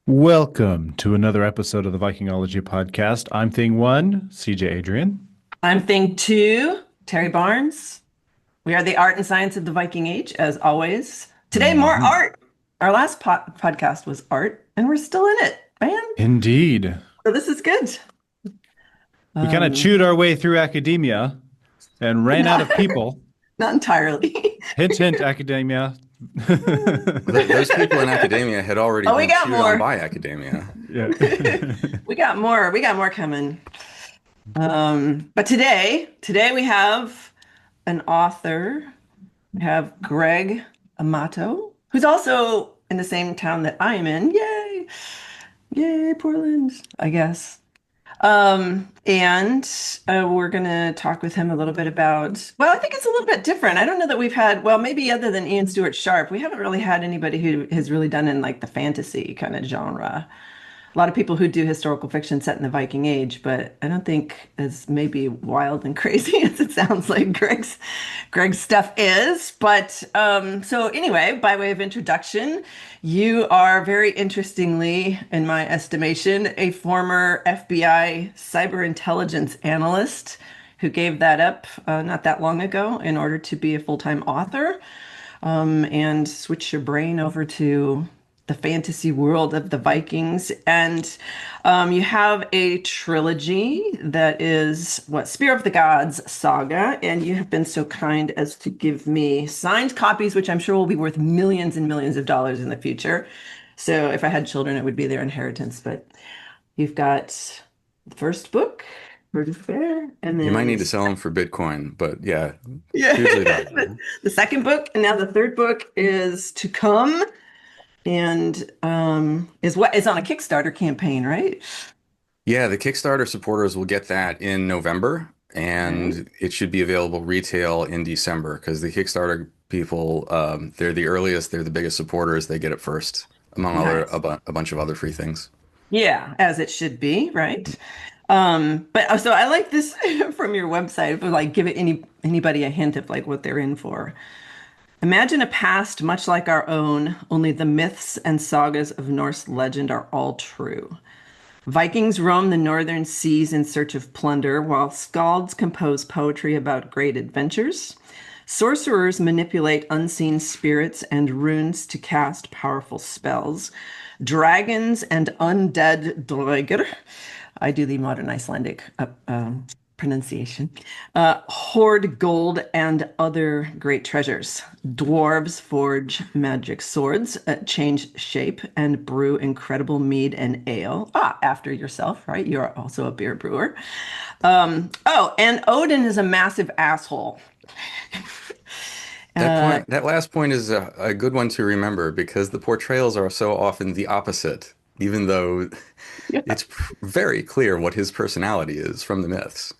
Welcome to another episode of the Vikingology podcast. I'm Thing One, CJ Adrian. I'm Thing Two, Terry Barnes. We are the art and science of the Viking Age, as always. Today, more Mhm. art. Our last podcast was art, and we're still in it, man. Indeed. So this is good. We kind of Um, chewed our way through academia and ran out not, of people. not entirely. Hint, hint, academia. Those people in academia had already Oh, we been got chewed on more. by academia. Yeah. We got more. We got more coming. But today we have an author. We have Greg Amato, who's also in the same town that I am in. Yay! Yay, Portland, I guess. And we're going to talk with him a little bit about, well, I think it's a little bit different. I don't know that we've had, well, maybe other than Ian Stewart Sharp, we haven't really had anybody who has really done in like the fantasy kind of genre. A lot of people who do historical fiction set in the Viking Age, but I don't think as maybe wild and crazy as it sounds like Greg's stuff is. But so anyway, by way of introduction, you are very interestingly, in my estimation, a former FBI cyber intelligence analyst who gave that up not that long ago in order to be a full-time author and switch your brain over to the fantasy world of the Vikings. And you have a trilogy that is what Spear of the Gods saga. And you have been so kind as to give me signed copies, which I'm sure will be worth millions and millions of dollars in the future. So if I had children, it would be their inheritance. But you've got the first book, Bird of Fair, and You might then need to sell them for Bitcoin, but yeah, yeah, hugely valuable. the second book, and now the third book is to come and is what is on a Kickstarter campaign, right? Yeah, the Kickstarter supporters will get that in November, Okay. and it should be available retail in December because the Kickstarter people, they're the earliest, they're the biggest supporters, they get it first, among Nice. a bunch of other free things. Yeah, as it should be, right? But so I like this from your website, but like give it anybody a hint of like what they're in for. Imagine a past much like our own, only the myths and sagas of Norse legend are all true. Vikings roam the northern seas in search of plunder, while skalds compose poetry about great adventures. Sorcerers manipulate unseen spirits and runes to cast powerful spells. Dragons and undead draugr, I do the modern Icelandic pronunciation, hoard gold and other great treasures. Dwarves forge magic swords, change shape, and brew incredible mead and ale. Ah, after yourself, right? You're also a beer brewer. Oh, and Odin is a massive asshole. Uh, That last point is a good one to remember because the portrayals are so often the opposite, even though it's very clear what his personality is from the myths.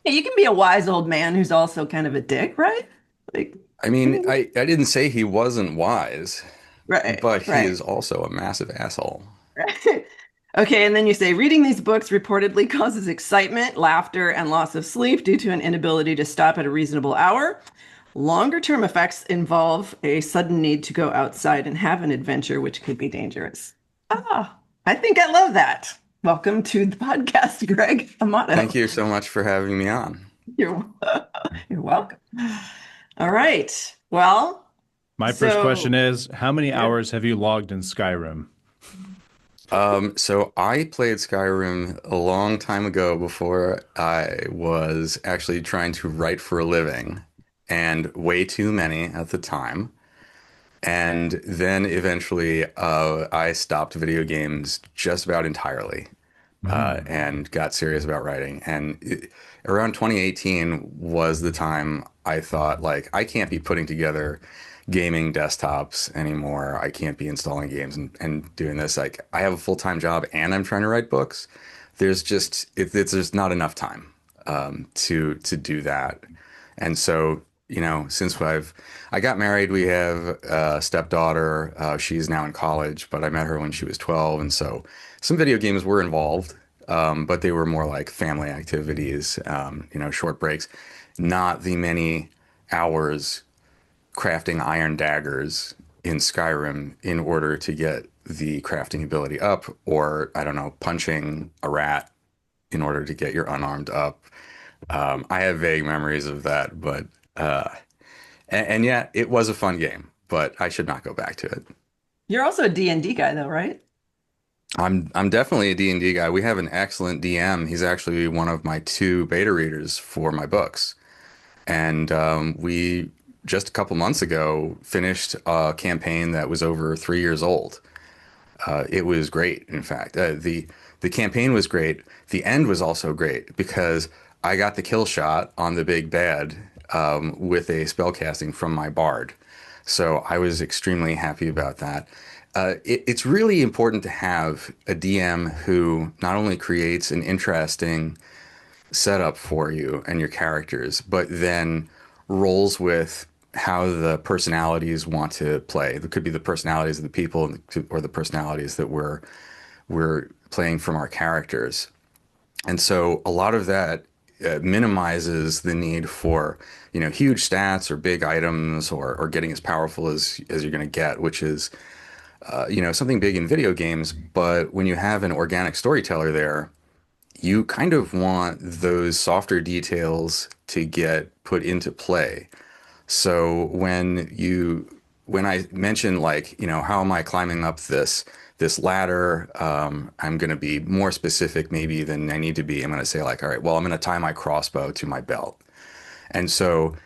you can be a wise old man who's also kind of a dick, right? Like, I mean, I didn't say he wasn't wise, right, but he right. is also a massive asshole. Right. Okay, and then you say reading these books reportedly causes excitement, laughter, and loss of sleep due to an inability to stop at a reasonable hour. Longer term effects involve a sudden need to go outside and have an adventure, which could be dangerous. Ah, I think I love that. Welcome to the podcast, Greg Thank Amato. you so much for having me on. You're, you're welcome. All right. Well, My first question so is, how many yeah. hours have you logged in Skyrim? So I played Skyrim a long time ago before I was actually trying to write for a living, and way too many at the time. And then eventually, I stopped video games just about entirely, Hmm. and got serious about writing. Around 2018 was the time I thought, like, I can't be putting together gaming desktops anymore. I can't be installing games and doing this. Like, I have a full-time job and I'm trying to write books. It's just not enough time to do that. And so, since I got married, we have a stepdaughter. She's now in college, but I met her when she was 12, and so some video games were involved, but they were more like family activities, short breaks, not the many hours crafting iron daggers in Skyrim in order to get the crafting ability up, or I don't know, punching a rat in order to get your unarmed up. I have vague memories of that, but and yeah, it was a fun game, but I should not go back to it. You're also a D&D guy though, right? I'm definitely a D&D guy. We have an excellent DM. He's actually one of my two beta readers for my books. And we just a couple months ago finished a campaign that was over 3 years old. It was great, in fact. The campaign was great. The end was also great because I got the kill shot on the big bad with a spell casting from my bard. So I was extremely happy about that. It's really important to have a DM who not only creates an interesting setup for you and your characters, but then rolls with how the personalities want to play. It could be the personalities of the people or the personalities that we're playing from our characters. And so a lot of that minimizes the need for, huge stats or big items or getting as powerful as you're going to get, which is, something big in video games. But when you have an organic storyteller there, you kind of want those softer details to get put into play. So when I mention like, how am I climbing up this ladder? I'm going to be more specific maybe than I need to be. I'm going to say like, all right, well, I'm going to tie my crossbow to my belt. And so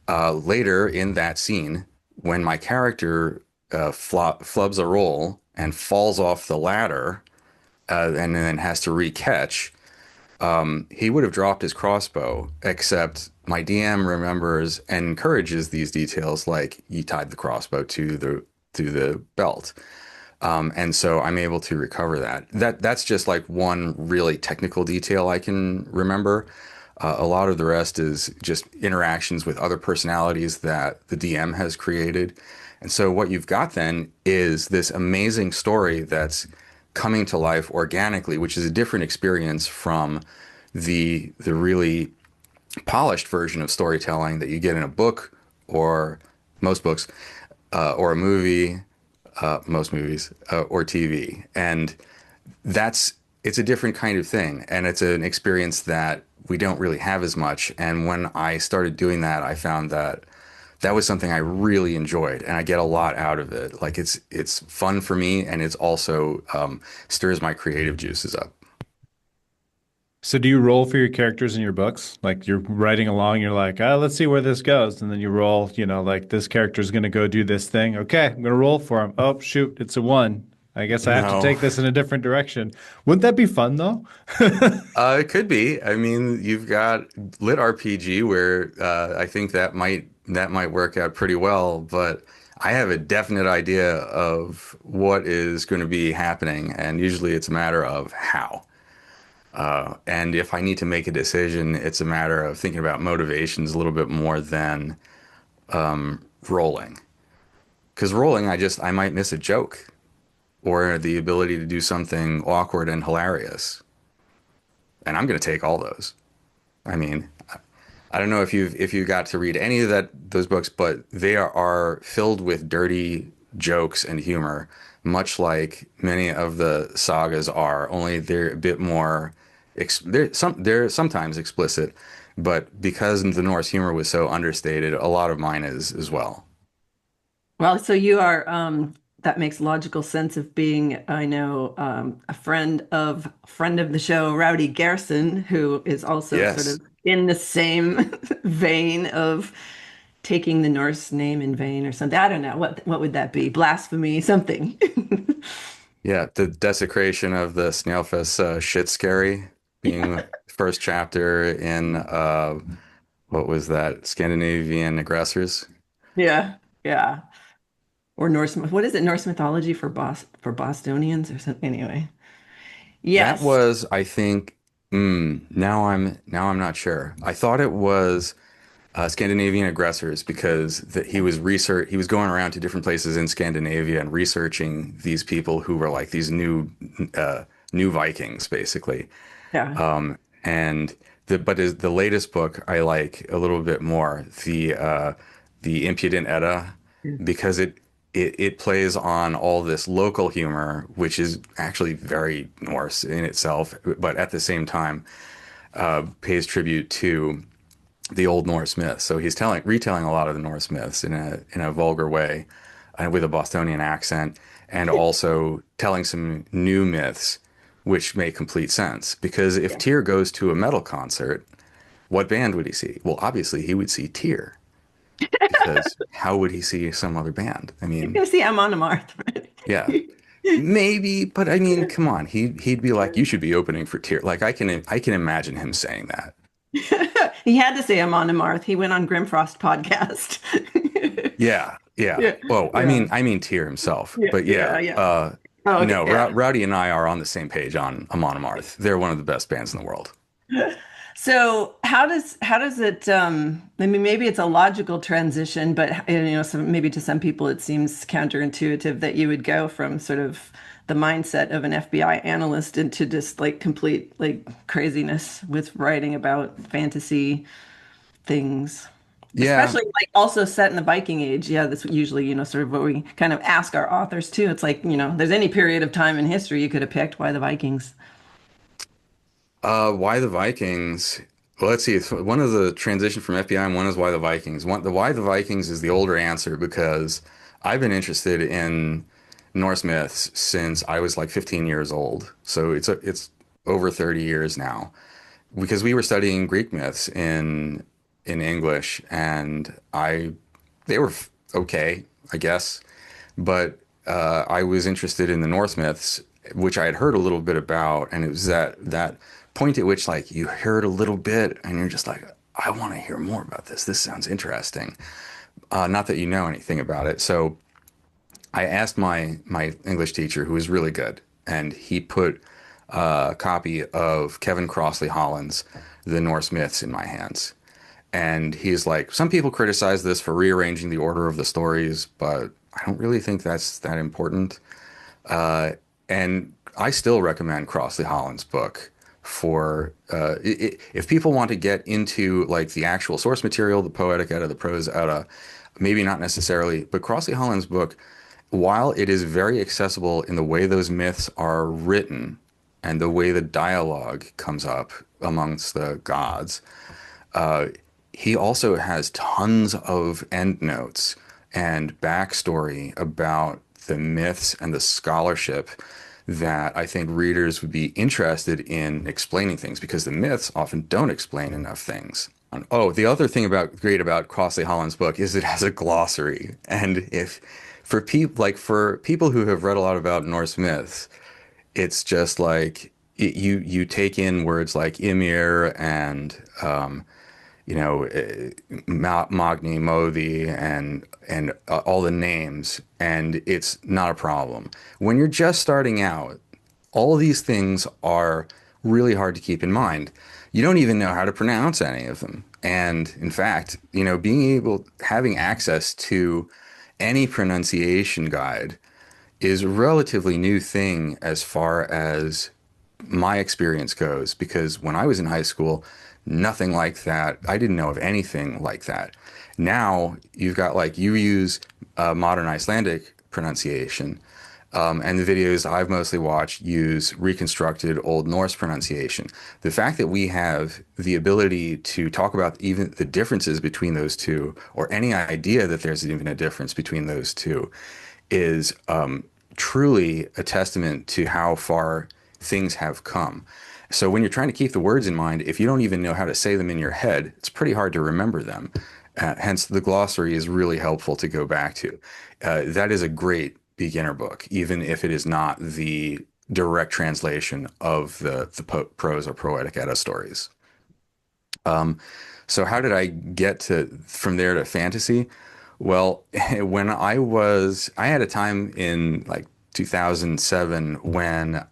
later in that scene, when my character flubs a roll and falls off the ladder and then has to recatch, he would have dropped his crossbow, except my DM remembers and encourages these details, like you tied the crossbow to the belt. And so I'm able to recover that. That's just like one really technical detail I can remember. A lot of the rest is just interactions with other personalities that the DM has created. And so what you've got then is this amazing story that's coming to life organically, which is a different experience from the really polished version of storytelling that you get in a book or most books or a movie, most movies or TV. And that's it's a different kind of thing, and it's an experience that we don't really have as much. And when I started doing that, I found that that was something I really enjoyed, and I get a lot out of it. Like it's fun for me, and it's also stirs my creative juices up. So do you roll for your characters in your books? Like you're writing along, you're like, let's see where this goes. And then you roll, like this character's going to go do this thing. Okay, I'm going to roll for him. Oh, shoot, it's a one. I guess I have to No, take this in a different direction. Wouldn't that be fun though? it could be. I mean, you've got lit RPG where I think that might work out pretty well, but I have a definite idea of what is going to be happening, and usually it's a matter of how. And if I need to make a decision, it's a matter of thinking about motivations a little bit more than rolling. Because rolling, I might miss a joke or the ability to do something awkward and hilarious, and I'm going to take all those. I mean, I don't know if you got to read any of those books, but they are filled with dirty jokes and humor, much like many of the sagas are. Only they're a bit more. They're sometimes explicit, but because the Norse humor was so understated, a lot of mine is as well. Well, so you are, that makes logical sense of being, I know, a friend of the show, Rowdy Gerson, who is also sort Yes. of in the same vein of taking the Norse name in vain or something. I don't know. What would that be? Blasphemy, something. Yeah, the desecration of the Snailfest shit scary being first chapter in what was that? Scandinavian aggressors. Yeah. Yeah. Or Norse, what is it? Norse mythology for Bostonians or something. Anyway. That Yes. was, I think, now I'm not sure. I thought it was Scandinavian aggressors because he was going around to different places in Scandinavia and researching these people who were like these uh, new Vikings, basically. Yeah. And the latest book I like a little bit more, the Impudent Edda, because it plays on all this local humor, which is actually very Norse in itself, but at the same time pays tribute to the old Norse myths. So he's retelling a lot of the Norse myths in a vulgar way, with a Bostonian accent, and also telling some new myths, which make complete sense. Because if Yeah. Tyr goes to a metal concert, what band would he see? Well, obviously he would see Tyr, because how would he see some other band? I You're mean, gonna see I'm on a Marth, yeah, maybe, but I mean, come on, he'd be like, you should be opening for Tyr. Like I can imagine him saying that. He had to say I'm on a Marth. He went on Grimfrost podcast. Yeah, yeah. Yeah, Oh, yeah, I mean Tyr himself. yeah, But yeah, yeah, yeah. Oh, okay, no, yeah. Rowdy and I are on the same page on Amon Amarth. They're one of the best bands in the world. So how does it I mean maybe it's a logical transition, but so maybe to some people it seems counterintuitive that you would go from sort of the mindset of an FBI analyst into just like complete like craziness with writing about fantasy things. Yeah, Especially like also set in the Viking Age. Yeah, that's usually, sort of what we kind of ask our authors too. It's like, there's any period of time in history you could have picked. Why the Vikings? why the Vikings? Well, let's see. One is the transition from FBI, and one is why the Vikings. The why the Vikings is the older answer because I've been interested in Norse myths since I was like 15 years old. So it's over 30 years now because we were studying Greek myths in English, and I they were okay, I guess, but I was interested in the Norse myths, which I had heard a little bit about, and it was that point at which like you heard a little bit, and you're just like, I want to hear more about this. This sounds interesting. Not that you know anything about it, so I asked my English teacher, who was really good, and he put a copy of Kevin Crossley Holland's The Norse Myths in my hands. And he's like, some people criticize this for rearranging the order of the stories, but I don't really think that's that important. And I still recommend Crossley Holland's book for if people want to get into like the actual source material, the poetic edda, the prose edda, maybe not necessarily, but Crossley Holland's book, while it is very accessible in the way those myths are written and the way the dialogue comes up amongst the gods, he also has tons of endnotes and backstory about the myths and the scholarship that I think readers would be interested in explaining things because the myths often don't explain enough things. Oh, the other thing great about Crossley Holland's book is it has a glossary. And if for people who have read a lot about Norse myths, it's just like you take in words like Ymir and Magni, Modi, and all the names, and it's not a problem. When you're just starting out, all these things are really hard to keep in mind. You don't even know how to pronounce any of them. And in fact, having access to any pronunciation guide is a relatively new thing as far as my experience goes, because when I was in high school, nothing like that. I didn't know of anything like that. Now you've got like you use modern Icelandic pronunciation, and the videos I've mostly watched use reconstructed Old Norse pronunciation. The fact that we have the ability to talk about even the differences between those two, or any idea that there's even a difference between those two, is truly a testament to how far things have come. So when you're trying to keep the words in mind, if you don't even know how to say them in your head, it's pretty hard to remember them. Hence, the glossary is really helpful to go back to. That is a great beginner book, even if it is not the direct translation of the prose or poetic edda stories. So how did I get to from there to fantasy? Well, I had a time in like 2007 when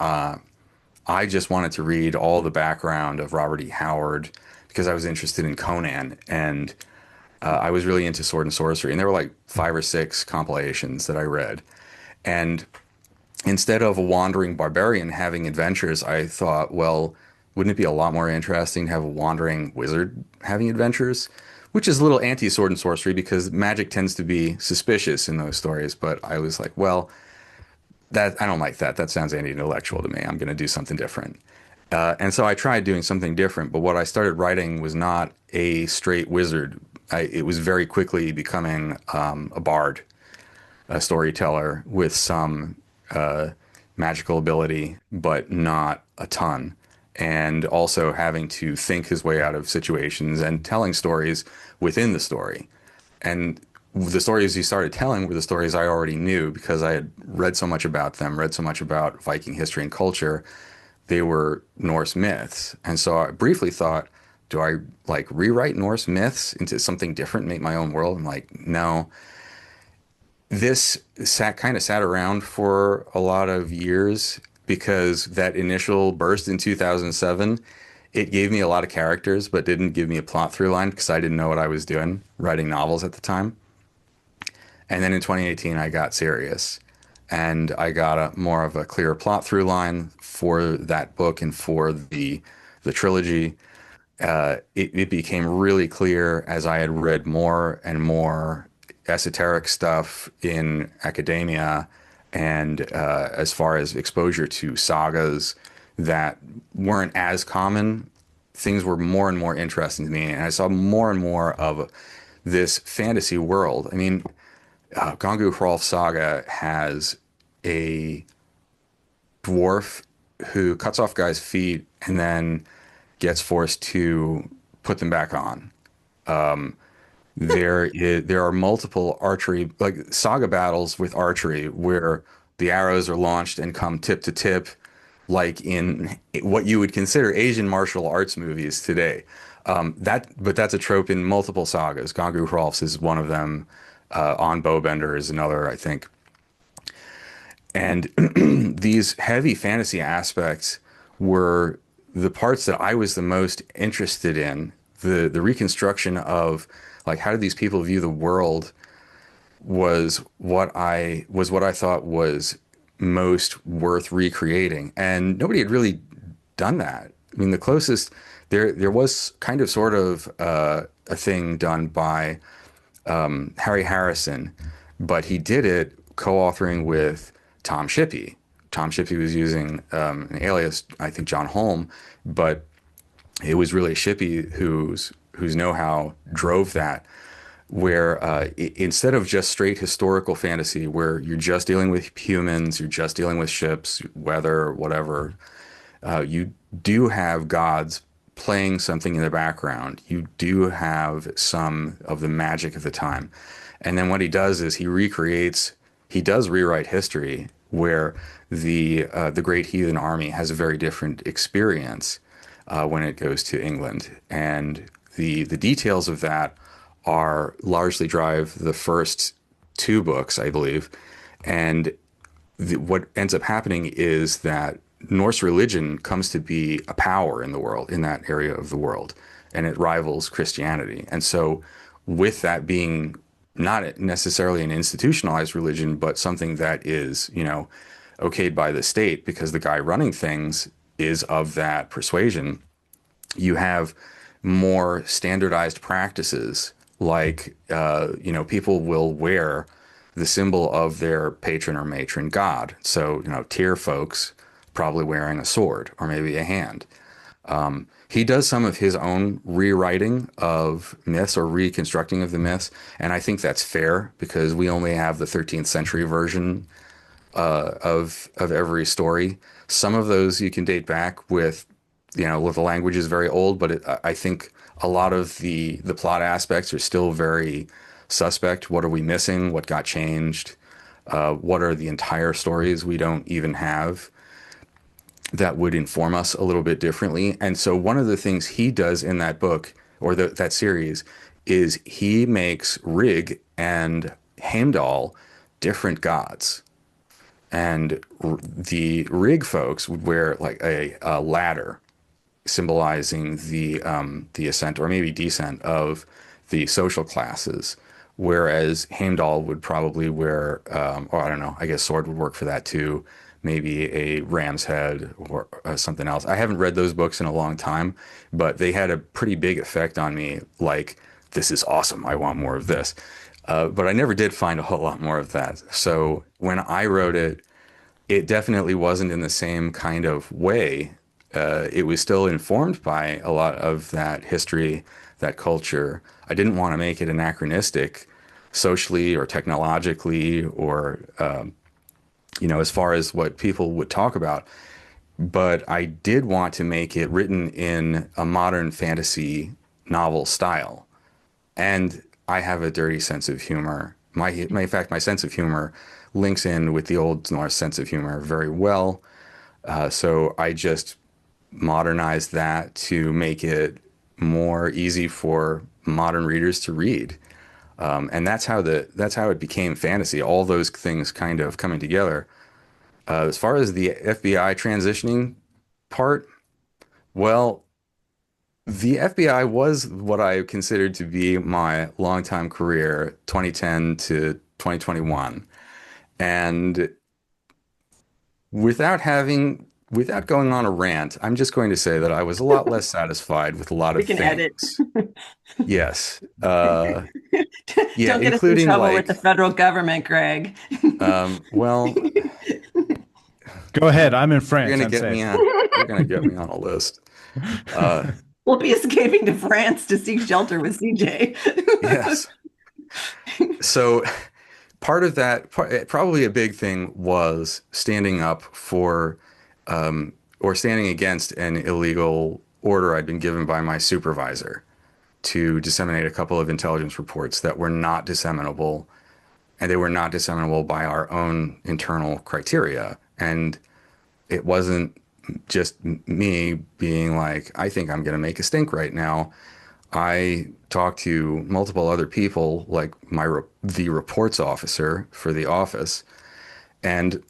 I just wanted to read all the background of Robert E. Howard because I was interested in Conan and I was really into sword and sorcery. And there were like 5 or 6 compilations that I read. And instead of a wandering barbarian having adventures, I thought, well, wouldn't it be a lot more interesting to have a wandering wizard having adventures? which is a little anti-sword and sorcery because magic tends to be suspicious in those stories. But I was like, well, that I don't like that. That sounds anti-intellectual to me. I'm going to do something different. And so I tried doing something different, but what I started writing was not a straight wizard. It was very quickly becoming a bard, a storyteller with some magical ability, but not a ton. And also having to think his way out of situations and telling stories within the story. And the stories he started telling were the stories I already knew because I had read so much about them, read so much about Viking history and culture. They were Norse myths. And so I briefly thought, do I like rewrite Norse myths into something different, make my own world? I'm like, no. This sat around for a lot of years because that initial burst in 2007, it gave me a lot of characters, but didn't give me a plot through line because I didn't know what I was doing writing novels at the time. And then in 2018, I got serious and I got a more of a clear plot through line for that book and for the trilogy. It became really clear as I had read more and more esoteric stuff in academia and as far as exposure to sagas that weren't as common, things were more and more interesting to me. And I saw more and more of this fantasy world. I mean, Gangu Hrolf Saga has a dwarf who cuts off guys' feet and then gets forced to put them back on. There are multiple archery like saga battles with archery where the arrows are launched and come tip to tip, like in what you would consider Asian martial arts movies today. But that's a trope in multiple sagas. Gangu Hrolf's is one of them. On Bowbender is another, I think. And these heavy fantasy aspects were the parts that I was the most interested in. The reconstruction of like how did these people view the world was what I thought was most worth recreating. And nobody had really done that. I mean, the closest there was kind of sort of a thing done by Harry Harrison, but he did it co-authoring with Tom Shippey. Tom Shippey was using an alias, I think John Holm, but it was really Shippey whose know-how drove that. Where instead of just straight historical fantasy, where you're just dealing with humans, you're just dealing with ships, weather, whatever, you do have gods playing something in the background. You do have some of the magic of the time. And then what he does is he does rewrite history where the Great Heathen Army has a very different experience when it goes to England. And the details of that are largely drive the first two books, I believe. And what ends up happening is that Norse religion comes to be a power in the world, in that area of the world, and it rivals Christianity. And so, with that being not necessarily an institutionalized religion, but something that is, okayed by the state because the guy running things is of that persuasion, you have more standardized practices like, people will wear the symbol of their patron or matron god. So, tier folks probably wearing a sword or maybe a hand. He does some of his own rewriting of myths or reconstructing of the myths, and I think that's fair because we only have the 13th century version of every story. Some of those you can date back with, with the language is very old, but I think a lot of the plot aspects are still very suspect. What are we missing? What got changed? What are the entire stories we don't even have that would inform us a little bit differently? And so one of the things he does in that book or that series is he makes Rig and Heimdall different gods. And the Rig folks would wear like a ladder symbolizing the ascent or maybe descent of the social classes, whereas Heimdall would probably wear, or I don't know, I guess sword would work for that too, maybe a ram's head or something else. I haven't read those books in a long time, but they had a pretty big effect on me, like this is awesome. I want more of this. But I never did find a whole lot more of that. So when I wrote it, it definitely wasn't in the same kind of way. It was still informed by a lot of that history, that culture. I didn't want to make it anachronistic socially or technologically or, as far as what people would talk about. But I did want to make it written in a modern fantasy novel style. And I have a dirty sense of humor. In fact, my sense of humor links in with the old Norse sense of humor very well. So I just modernized that to make it more easy for modern readers to read. And that's how it became fantasy. All those things kind of coming together. As far as the FBI transitioning part, well, the FBI was what I considered to be my longtime career, 2010 to 2021. And without going on a rant, I'm just going to say that I was a lot less satisfied with a lot We of can edit. things. Yes. Yeah, Don't get us in including trouble with the like, federal government, Greg. well, Go ahead. I'm in you're France. gonna I'm get me safe. on, you're gonna get me on a list. Uh, We'll be escaping to France to seek shelter with CJ. yes. So part of that, probably a big thing was standing up for or standing against an illegal order I'd been given by my supervisor to disseminate a couple of intelligence reports that were not disseminable, and they were not disseminable by our own internal criteria. And it wasn't just me being like, I think I'm going to make a stink right now. I talked to multiple other people, like the reports officer for the office, and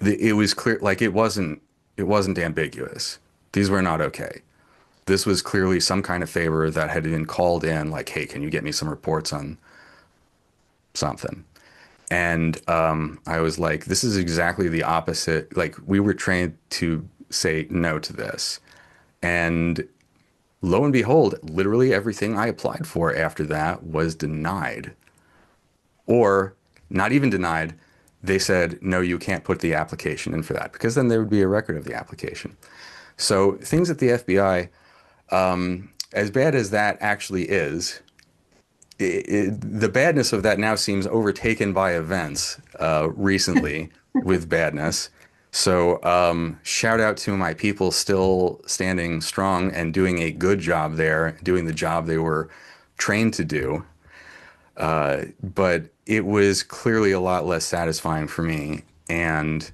it was clear, like it wasn't ambiguous. These were not okay. This was clearly some kind of favor that had been called in, like, hey, can you get me some reports on something? And I was like, this is exactly the opposite. Like, we were trained to say no to this. And lo and behold, literally everything I applied for after that was denied. Or not even denied. They said, no, you can't put the application in for that because then there would be a record of the application. So things at the FBI, as bad as that actually is, the badness of that now seems overtaken by events recently with badness. So shout out to my people still standing strong and doing a good job there, doing the job they were trained to do. But it was clearly a lot less satisfying for me. And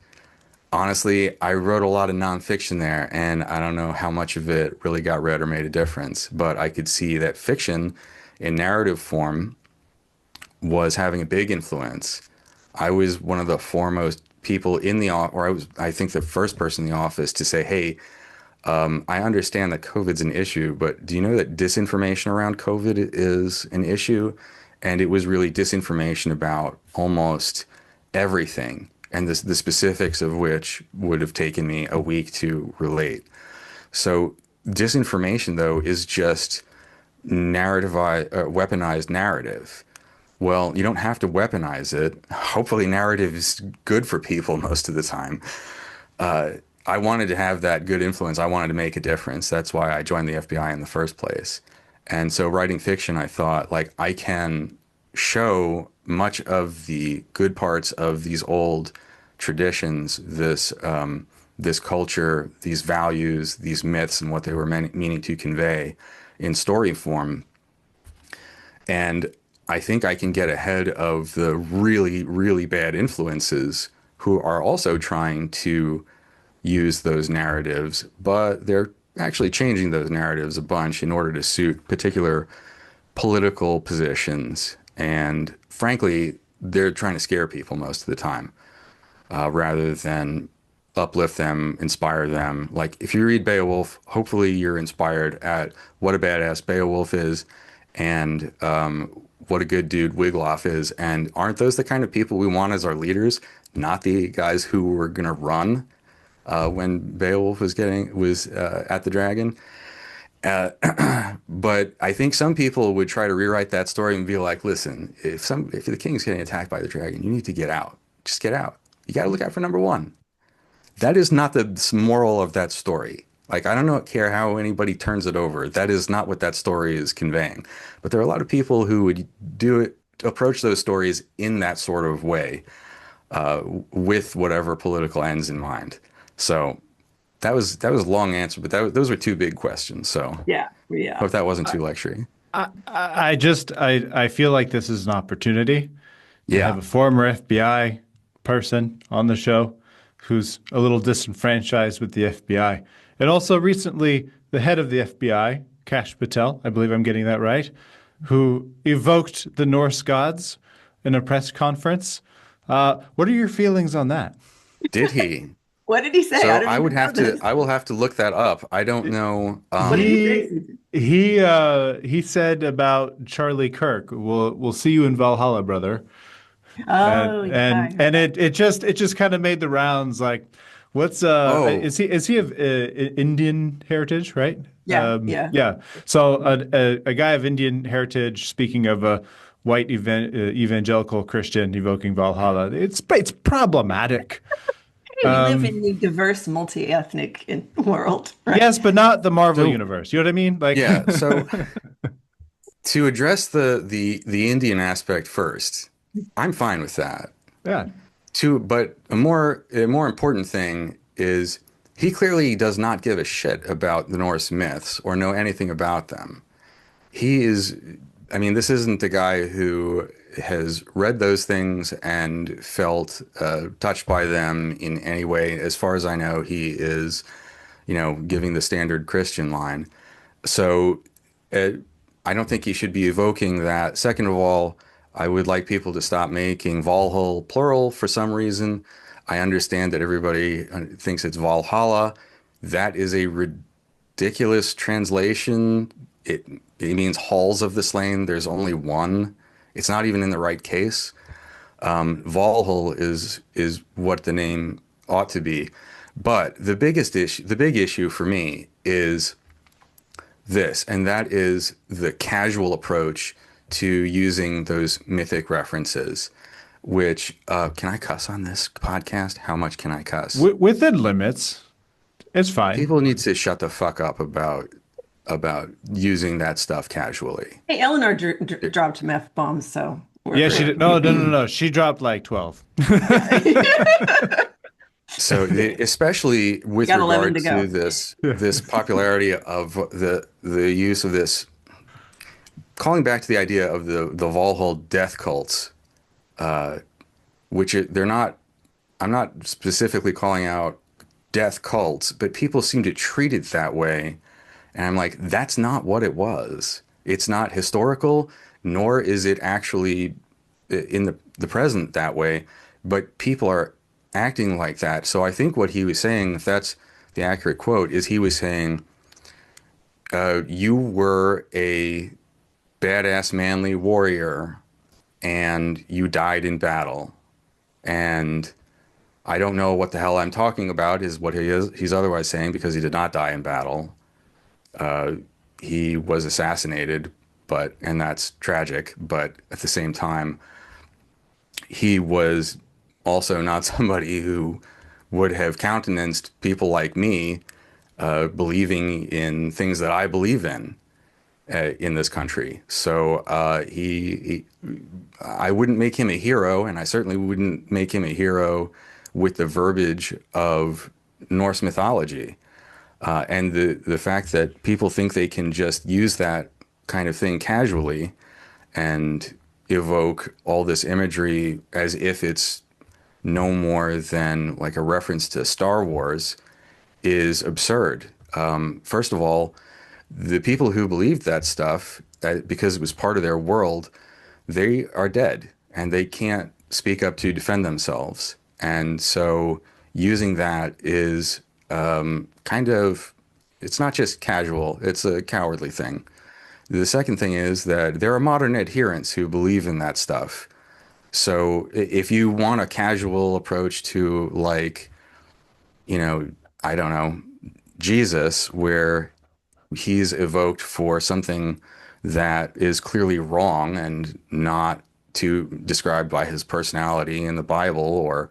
honestly, I wrote a lot of nonfiction there, and I don't know how much of it really got read or made a difference. But I could see that fiction in narrative form was having a big influence. I was one of the foremost people in the office, or I think, the first person in the office to say, hey, I understand that COVID's an issue, but do you know that disinformation around COVID is an issue? And it was really disinformation about almost everything, and the specifics of which would have taken me a week to relate. So disinformation, though, is just weaponized narrative. Well, you don't have to weaponize it. Hopefully, narrative is good for people most of the time. I wanted to have that good influence. I wanted to make a difference. That's why I joined the FBI in the first place. And so, writing fiction, I thought, like, I can show much of the good parts of these old traditions, this culture, these values, these myths, and what they were meaning to convey in story form. And I think I can get ahead of the really, really bad influences who are also trying to use those narratives, but they're actually changing those narratives a bunch in order to suit particular political positions. And frankly, they're trying to scare people most of the time, rather than uplift them, inspire them. Like, if you read Beowulf, hopefully you're inspired at what a badass Beowulf is, and what a good dude Wiglaf is. And aren't those the kind of people we want as our leaders? Not the guys who were gonna run when Beowulf was at the dragon. Uh, but I think some people would try to rewrite that story and be like, listen, if the king's getting attacked by the dragon, you need to get out. Just get out. You got to look out for number one. That is not the moral of that story. Like, I don't care how anybody turns it over. That is not what that story is conveying. But there are a lot of people who would do it, approach those stories in that sort of way, with whatever political ends in mind. So that was a long answer, but those were two big questions. So Yeah, yeah. hope that wasn't too lectury. I feel like this is an opportunity to have Yeah. a former FBI person on the show who's a little disenfranchised with the FBI. And also recently, the head of the FBI, Kash Patel, I believe I'm getting that right, who evoked the Norse gods in a press conference. What are your feelings on that? Did he? What did he say? I So don't even know this. I will have to look that up. I don't know. What did he He say? he said about Charlie Kirk, "We'll see you in Valhalla, brother." Oh, yeah, I heard And that. it just kind of made the rounds. Like, what's Oh, is he of Indian heritage, right? Yeah, yeah. Yeah. So a guy of Indian heritage, speaking of a white evangelical Christian evoking Valhalla, it's problematic. Hey, we live in a diverse, multi-ethnic world, right? Yes, but not the Marvel so universe. You know what I mean? Like, yeah. So to address the Indian aspect first, I'm fine with that. yeah. But a more important thing is he clearly does not give a shit about the Norse myths or know anything about them. He is, I mean, this isn't a guy who has read those things and felt touched by them in any way. As far as I know, he is, giving the standard Christian line. So uh, I don't think he should be evoking that. Second of all, I would like people to stop making Valhalla plural for some reason. I understand that everybody thinks it's Valhalla. That is a ridiculous translation. It means halls of the slain. There's only one. It's not even in the right case. Valhalla is what the name ought to be. But the big issue for me is this, and that is the casual approach to using those mythic references. Which can I cuss on this podcast? How much can I cuss? Within limits, it's fine. People need to shut the fuck up about using that stuff casually. Hey, Eleanor dropped some F-bombs, so we're Yeah, she good. did. No, no, no, no. She dropped like 12. So, especially with Got 11 regard to to go. this popularity of the use of this, calling back to the idea of the Valhalla death cults, they're not. I'm not specifically calling out death cults, but people seem to treat it that way, and I'm like, that's not what it was. It's not historical, nor is it actually in the present that way, but people are acting like that. So I think what he was saying, if that's the accurate quote, is he was saying, you were a badass manly warrior and you died in battle. And I don't know what the hell I'm talking about is what he's otherwise saying, because he did not die in battle. He was assassinated, and that's tragic, but at the same time, he was also not somebody who would have countenanced people like me believing in things that I believe in this country. So I wouldn't make him a hero, and I certainly wouldn't make him a hero with the verbiage of Norse mythology. And the fact that people think they can just use that kind of thing casually and evoke all this imagery as if it's no more than like a reference to Star Wars is absurd. First of all, the people who believed that stuff, because it was part of their world, they are dead and they can't speak up to defend themselves. And so using that is kind of, it's not just casual, it's a cowardly thing. The second thing is that there are modern adherents who believe in that stuff. So if you want a casual approach to, like, you know, I don't know, Jesus, where he's evoked for something that is clearly wrong and not to described by his personality in the Bible or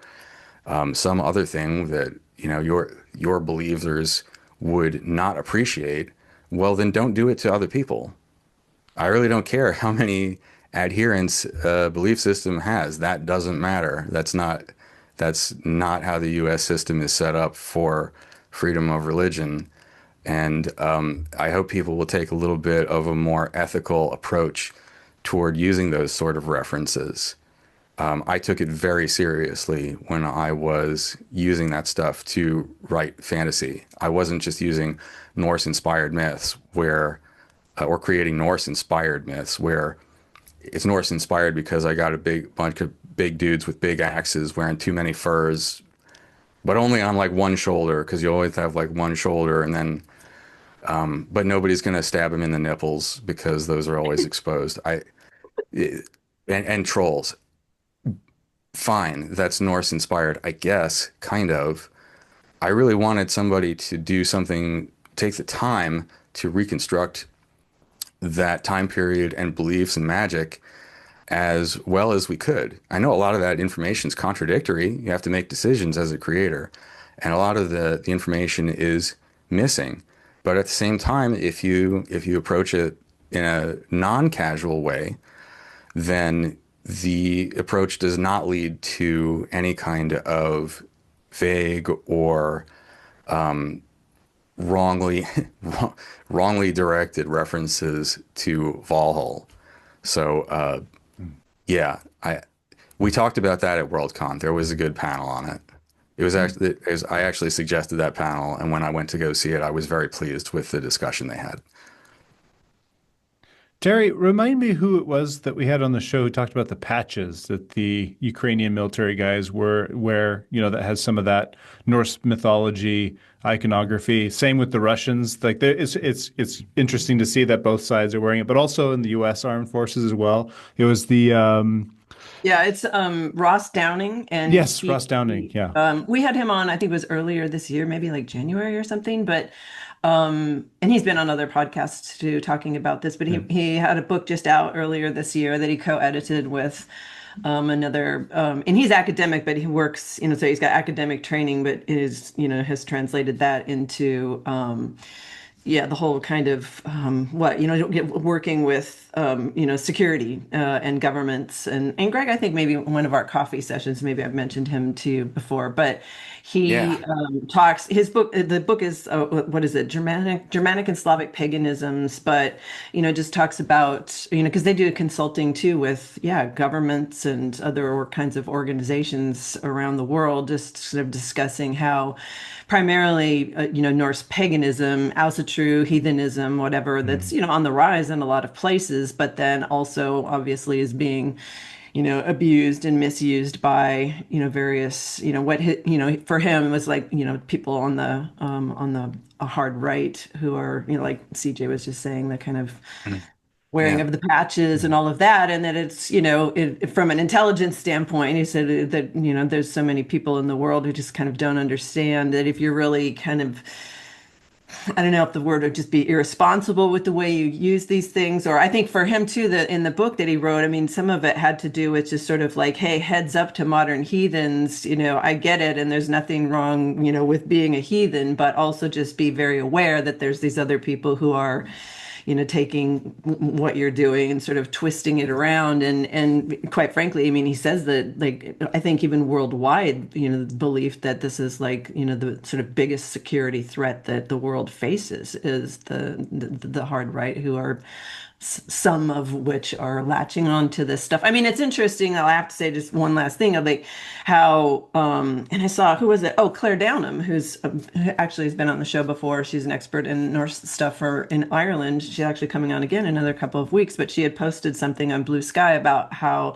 some other thing that your believers would not appreciate, well, then don't do it to other people. I really don't care how many adherents a belief system has. That doesn't matter. That's not how the U.S. system is set up for freedom of religion. And I hope people will take a little bit of a more ethical approach toward using those sort of references. I took it very seriously when I was using that stuff to write fantasy. I wasn't just using Norse inspired myths or creating Norse inspired myths where it's Norse inspired because I got a big bunch of big dudes with big axes wearing too many furs, but only on like one shoulder because you always have like one shoulder and then, but nobody's going to stab him in the nipples because those are always exposed. And trolls. Fine, that's Norse inspired, I guess, kind of. I really wanted somebody to do something, take the time to reconstruct that time period and beliefs and magic as well as we could. I know a lot of that information is contradictory. You have to make decisions as a creator, and a lot of the information is missing. But at the same time, if you approach it in a non-casual way, then the approach does not lead to any kind of vague or wrongly wrongly directed references to Valhalla. So yeah, I we talked about that at Worldcon. There was a good panel on it. I actually suggested that panel, and when I went to go see it, I was very pleased with the discussion they had. Terry, remind me who it was that we had on the show who talked about the patches that the Ukrainian military guys were wear, that has some of that Norse mythology iconography. Same with the Russians. Like it's interesting to see that both sides are wearing it, but also in the U.S. Armed Forces as well. It was the Yeah, it's Ross Downing, and yes, Ross Downing. Yeah. we had him on, I think it was earlier this year, maybe like January or something, but and he's been on other podcasts too talking about this, but Yeah. he had a book just out earlier this year that he co-edited with another and he's academic, but he works, so he's got academic training, but has translated that into yeah, the whole kind of working with security and governments, and Greg, I think maybe one of our coffee sessions, maybe I've mentioned him to you before, but he Yeah, talks his book. The book is what is it? Germanic and Slavic paganisms, but just talks about because they do consulting too with governments and other kinds of organizations around the world, just sort of discussing how primarily, Norse paganism, Asatru, heathenism, whatever, that's, Mm. on the rise in a lot of places, but then also obviously is being, abused and misused by, various, for him it was like, people on the hard right who are, like CJ was just saying, the kind of wearing yeah, of the patches and all of that, and that it's from an intelligence standpoint, he said that there's so many people in the world who just kind of don't understand that if you're really kind of, I don't know if the word would just be irresponsible with the way you use these things, or I think for him too, that in the book that he wrote, I mean, some of it had to do with just sort of like, hey, heads up to modern heathens, I get it, and there's nothing wrong, with being a heathen, but also just be very aware that there's these other people who are, taking what you're doing and sort of twisting it around. And quite frankly, I mean, he says that, like, I think even worldwide, the belief that this is like, the sort of biggest security threat that the world faces is the hard right, who are some of which are latching on to this stuff. I mean, it's interesting. I'll have to say just one last thing of like how, and I saw, who was it? Oh, Claire Downham, who actually has been on the show before. She's an expert in Norse stuff in Ireland. She's actually coming on again in another couple of weeks, but she had posted something on Blue Sky about how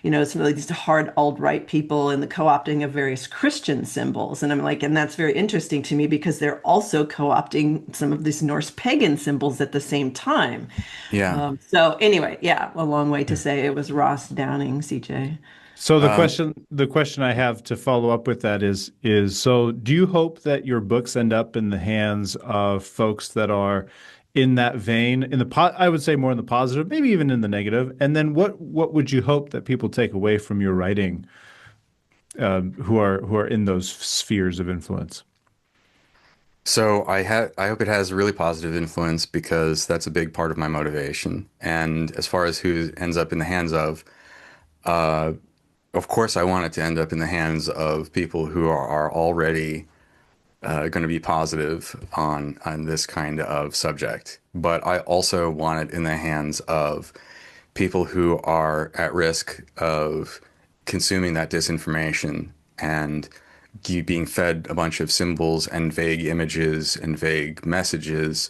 some of these hard alt-right people and the co-opting of various Christian symbols. And I'm like, and that's very interesting to me because they're also co-opting some of these Norse pagan symbols at the same time. yeah. So anyway, yeah, a long way to Yeah. say it was Ross Downing, CJ. So the question I have to follow up with that is so do you hope that your books end up in the hands of folks that are in that vein, in the I would say more in the positive, maybe even in the negative? And then what would you hope that people take away from your writing, who are in those spheres of influence? So I hope it has a really positive influence because that's a big part of my motivation. And as far as who ends up in the hands of course, I want it to end up in the hands of people who are already going to be positive on this kind of subject. But I also want it in the hands of people who are at risk of consuming that disinformation and being fed a bunch of symbols and vague images and vague messages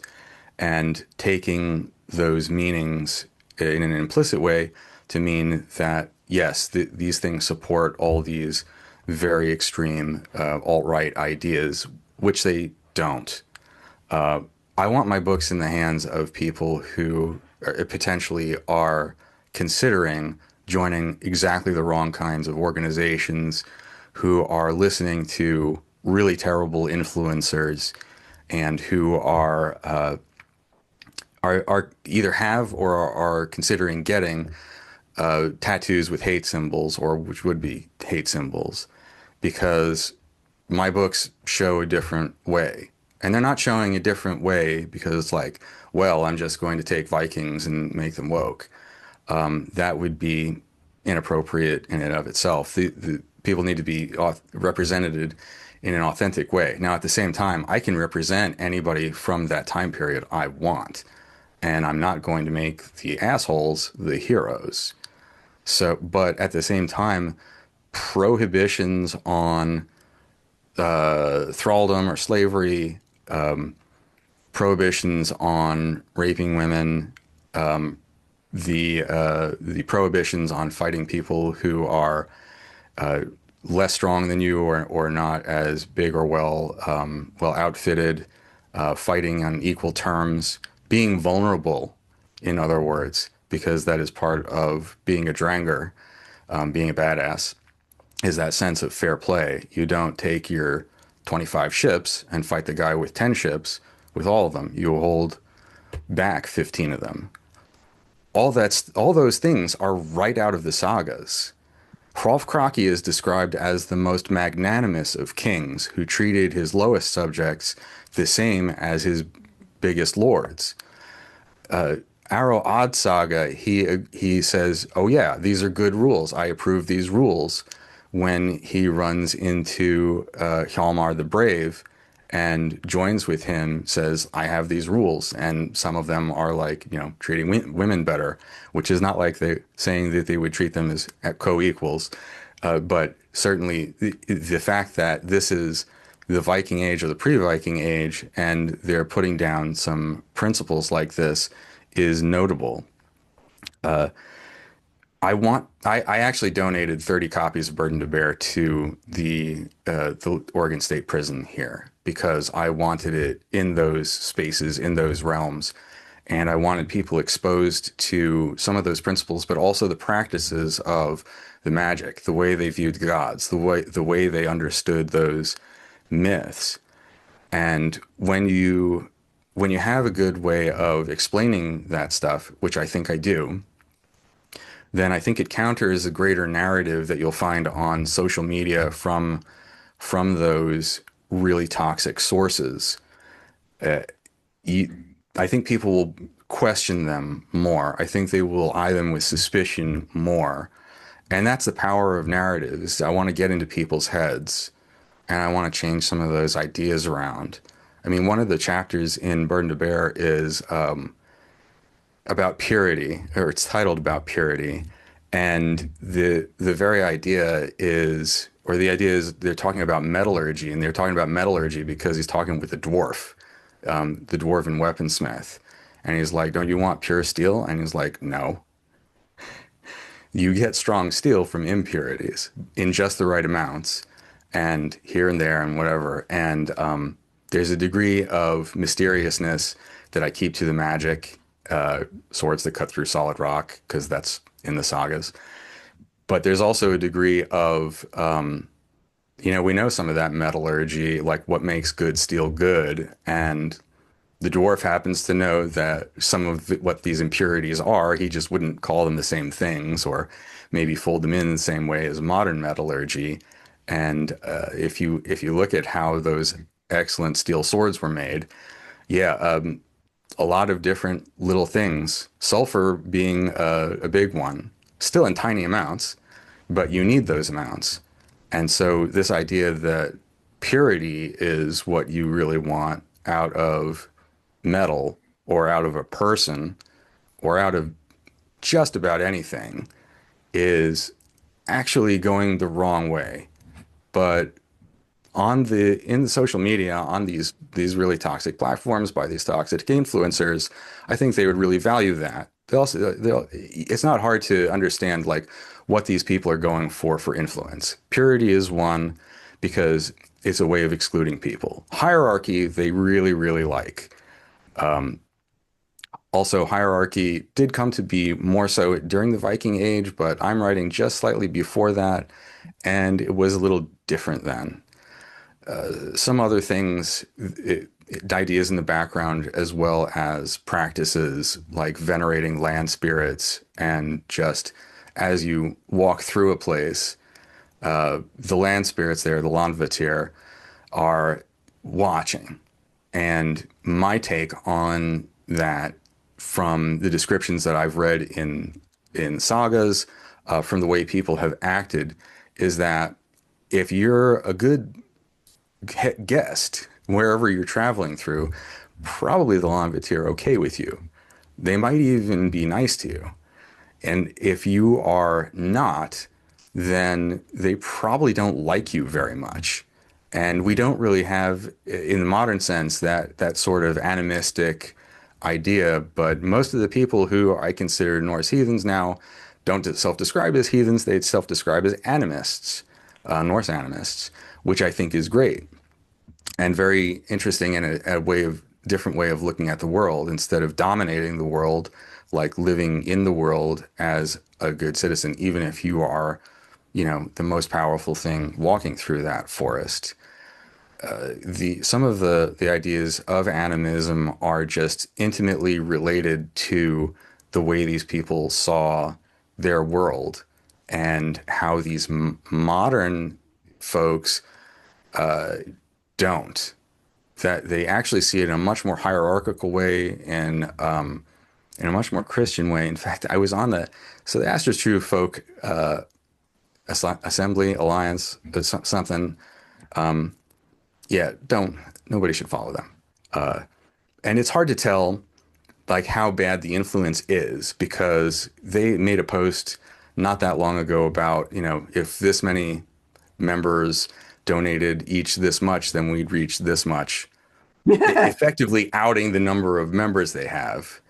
and taking those meanings in an implicit way to mean that, yes, these things support all these very extreme alt-right ideas, which they don't. I want my books in the hands of people who potentially are considering joining exactly the wrong kinds of organizations, who are listening to really terrible influencers, and who are either have or are considering getting tattoos with hate symbols or which would be hate symbols, because my books show a different way. And they're not showing a different way because it's like, well, I'm just going to take Vikings and make them woke. That would be inappropriate in and of itself. The people need to be represented in an authentic way. Now, at the same time, I can represent anybody from that time period I want, and I'm not going to make the assholes the heroes. So, but at the same time, prohibitions on thraldom or slavery, prohibitions on raping women, the prohibitions on fighting people who are less strong than you or not as big or well outfitted, fighting on equal terms, being vulnerable, in other words, because that is part of being a dranger, being a badass, is that sense of fair play. You don't take your 25 ships and fight the guy with 10 ships with all of them. You hold back 15 of them. All those things are right out of the sagas. Hrolf Kraki is described as the most magnanimous of kings who treated his lowest subjects the same as his biggest lords. Arrow Odd Saga, he says, "Oh yeah, these are good rules. I approve these rules." When he runs into Hjalmar the Brave and joins with him, says, "I have these rules," and some of them are like, treating women better, which is not like they saying that they would treat them as co-equals, but certainly the fact that this is the Viking Age or the pre-Viking Age, and they're putting down some principles like this is notable. I actually donated 30 copies of Burden to Bear to the Oregon State Prison here because I wanted it in those spaces, in those realms, and I wanted people exposed to some of those principles, but also the practices of the magic, the way they viewed gods, the way they understood those myths. And when you have a good way of explaining that stuff, which I think I do, then I think it counters a greater narrative that you'll find on social media from those really toxic sources. Uh, you, I think people will question them more. I think they will eye them with suspicion more. And that's the power of narratives. I want to get into people's heads and I want to change some of those ideas around. I mean, one of the chapters in Burden to Bear is about purity, or it's titled About Purity. And the very idea is, or the idea is they're talking about metallurgy, and they're talking about metallurgy because he's talking with the dwarven weaponsmith. And he's like, "Don't you want pure steel?" And he's like, "No. You get strong steel from impurities in just the right amounts and here and there and whatever." And there's a degree of mysteriousness that I keep to the magic, swords that cut through solid rock, because that's in the sagas. but there's also a degree of we know some of that metallurgy, like what makes good steel good, and the dwarf happens to know that some of what these impurities are. He just wouldn't call them the same things, or maybe fold them in the same way as modern metallurgy. And if you look at how those excellent steel swords were made, yeah, a lot of different little things. Sulfur being a big one, still in tiny amounts, but you need those amounts. And so this idea that purity is what you really want out of metal or out of a person or out of just about anything is actually going the wrong way. But in the social media on these really toxic platforms by these toxic influencers, I think they would really value that. It's not hard to understand like what these people are going for influence. Purity is one because it's a way of excluding people. Hierarchy they really really like. Also, hierarchy did come to be more so during the Viking Age, but I'm writing just slightly before that, and it was a little different then. Some other things, ideas in the background, as well as practices like venerating land spirits, and just as you walk through a place, the land spirits there, the Landvatir, are watching. And my take on that from the descriptions that I've read in sagas, from the way people have acted, is that if you're a good guest wherever you're traveling through, probably the Lanvatir are okay with you. They might even be nice to you. And if you are not, then they probably don't like you very much. And we don't really have, in the modern sense, that sort of animistic idea. But most of the people who I consider Norse heathens now don't self-describe as heathens. They self-describe as animists, Norse animists, which I think is great and very interesting and a way of different way of looking at the world instead of dominating the world, like living in the world as a good citizen, even if you are, the most powerful thing walking through that forest. The some of the ideas of animism are just intimately related to the way these people saw their world and how these modern folks don't. That they actually see it in a much more hierarchical way and in a much more Christian way. In fact, I was on the Astor's True Folk Assembly Alliance, something. Yeah, don't nobody should follow them. And it's hard to tell like how bad the influence is because they made a post not that long ago about, if this many members donated each this much, then we'd reach this much, effectively outing the number of members they have,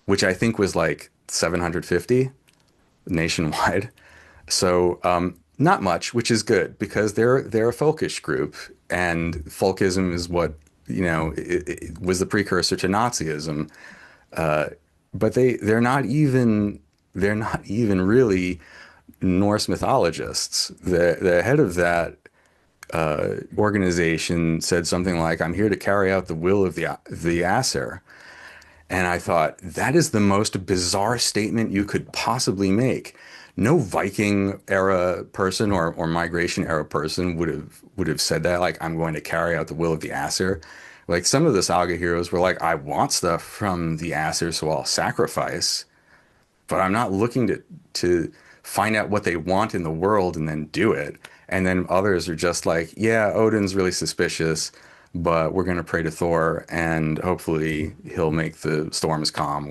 which I think was like 750 nationwide. So not much, which is good because they're a folkish group, and folkism is what it was the precursor to Nazism. But they're not even really Norse mythologists. The head of that organization said something like, "I'm here to carry out the will of the Aesir." And I thought, that is the most bizarre statement you could possibly make. No Viking era person or migration era person would have said that, like, I'm going to carry out the will of the Aesir. Like some of the saga heroes were like, I want stuff from the Aesir, so I'll sacrifice, but I'm not looking to find out what they want in the world and then do it. And then others are just like, yeah, Odin's really suspicious, but we're going to pray to Thor and hopefully he'll make the storms calm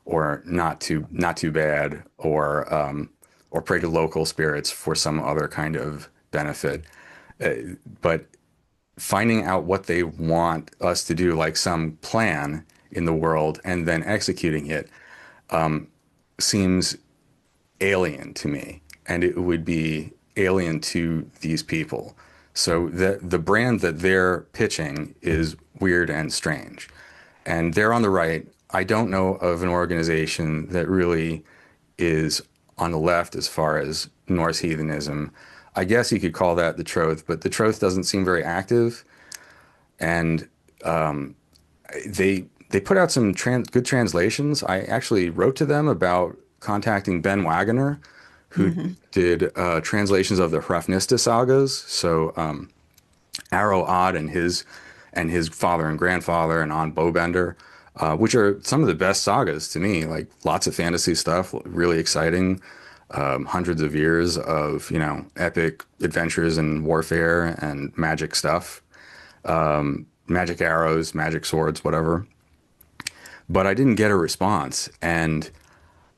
or not too bad or pray to local spirits for some other kind of benefit. But finding out what they want us to do, like some plan in the world, and then executing it seems alien to me, and it would be alien to these people. So the brand that they're pitching is weird and strange. And they're on the right. I don't know of an organization that really is on the left as far as Norse heathenism. I guess you could call that the Troth, but the Troth doesn't seem very active. And they put out some good translations. I actually wrote to them about contacting Ben Wagoner, who Hmm. did translations of the Hrafnista sagas. So Arrow Odd and his father and grandfather and On Bowbender, which are some of the best sagas to me. Like lots of fantasy stuff, really exciting. Hundreds of years of epic adventures and warfare and magic stuff, magic arrows, magic swords, whatever. But I didn't get a response, and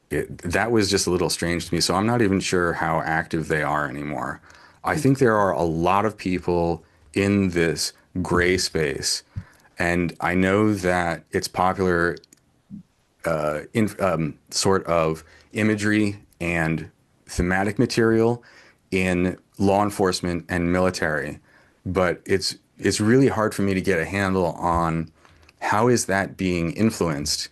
that was just a little strange to me. So I'm not even sure how active they are anymore. I think there are a lot of people in this gray space, and I know that it's popular in sort of imagery and thematic material in law enforcement and military, but it's really hard for me to get a handle on how is that being influenced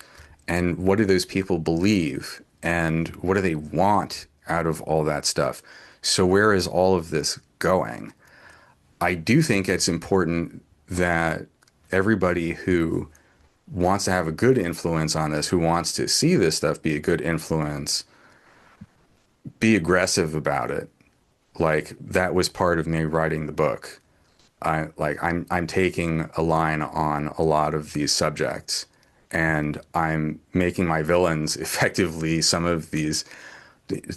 and what do those people believe and what do they want out of all that stuff. So where is all of this going? I do think it's important that everybody who wants to have a good influence on this, who wants to see this stuff be a good influence, be aggressive about it. Like that was part of me writing the book. I'm taking a line on a lot of these subjects and I'm making my villains effectively some of these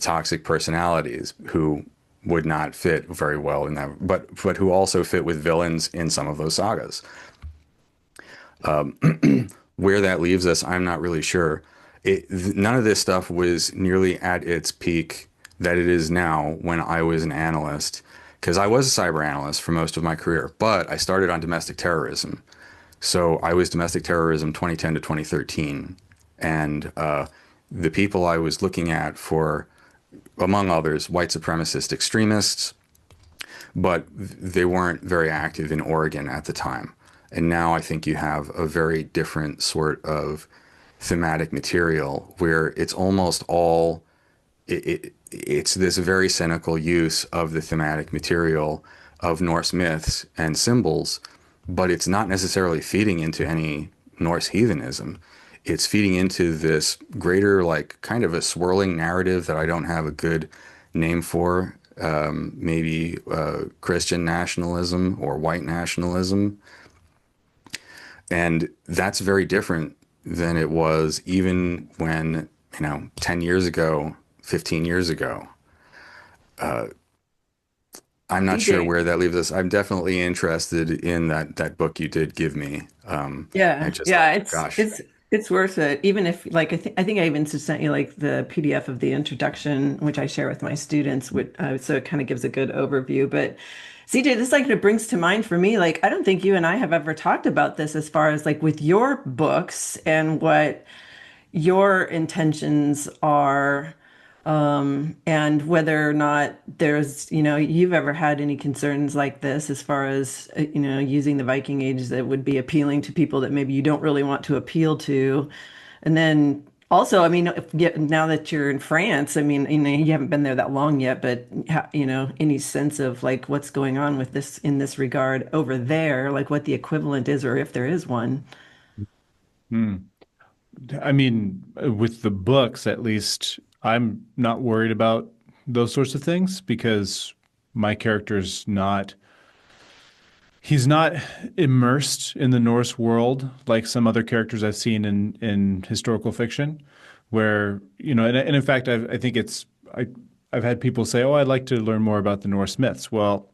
toxic personalities who would not fit very well in that, but who also fit with villains in some of those sagas. Where that leaves us, I'm not really sure. None of this stuff was nearly at its peak that it is now when I was an analyst, because I was a cyber analyst for most of my career, but I started on domestic terrorism. So I was domestic terrorism 2010 to 2013. And the people I was looking at for, among others, white supremacist extremists, but they weren't very active in Oregon at the time. And now I think you have a very different sort of thematic material where it's almost all it's this very cynical use of the thematic material of Norse myths and symbols, but it's not necessarily feeding into any Norse heathenism. It's feeding into this greater, like, kind of a swirling narrative that I don't have a good name for. Maybe Christian nationalism or white nationalism. And that's very different than it was even when, 10 years ago, 15 years ago. I'm not sure CJ. where that leaves us. I'm definitely interested in that book you did give me. I Yeah, just yeah, like, gosh, it's worth it. Even if like I think I even just sent you like the PDF of the introduction, which I share with my students, so it kind of gives a good overview. But CJ, this like it brings to mind for me, like I don't think you and I have ever talked about this as far as like with your books and what your intentions are, and whether or not you've ever had any concerns like this as far as, using the Viking Age that would be appealing to people that maybe you don't really want to appeal to. And then also, I mean, now that you're in France, I mean, you haven't been there that long yet, but any sense of like what's going on with this in this regard over there, like what the equivalent is, or if there is one. Hmm. I mean, with the books, at least, I'm not worried about those sorts of things because my character's not, he's not immersed in the Norse world like some other characters I've seen in historical fiction, where, and in fact, I think I've had people say, "Oh, I'd like to learn more about the Norse myths." Well,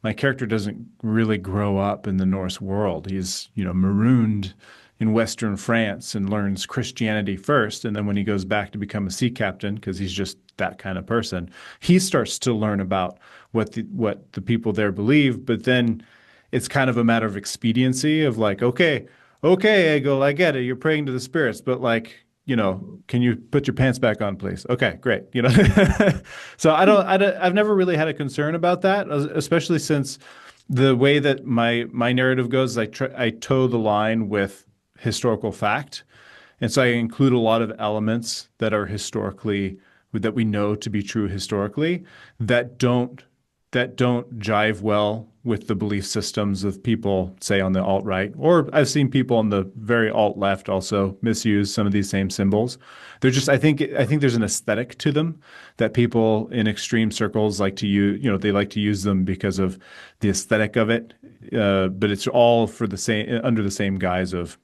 my character doesn't really grow up in the Norse world. He's, marooned in Western France and learns Christianity first. And then when he goes back to become a sea captain, because he's just that kind of person, he starts to learn about what the people there believe. But then it's kind of a matter of expediency of like, okay, Egil, I get it. You're praying to the spirits, but like, can you put your pants back on, please? Okay, great. So I've never really had a concern about that, especially since the way that my narrative goes, I toe the line with historical fact. And so I include a lot of elements that are historically that we know to be true historically that don't jive well with the belief systems of people, say on the alt-right, or I've seen people on the very alt-left also misuse some of these same symbols. They're just, I think there's an aesthetic to them that people in extreme circles like to use, they like to use them because of the aesthetic of it. But it's all for the same, under the same guise of,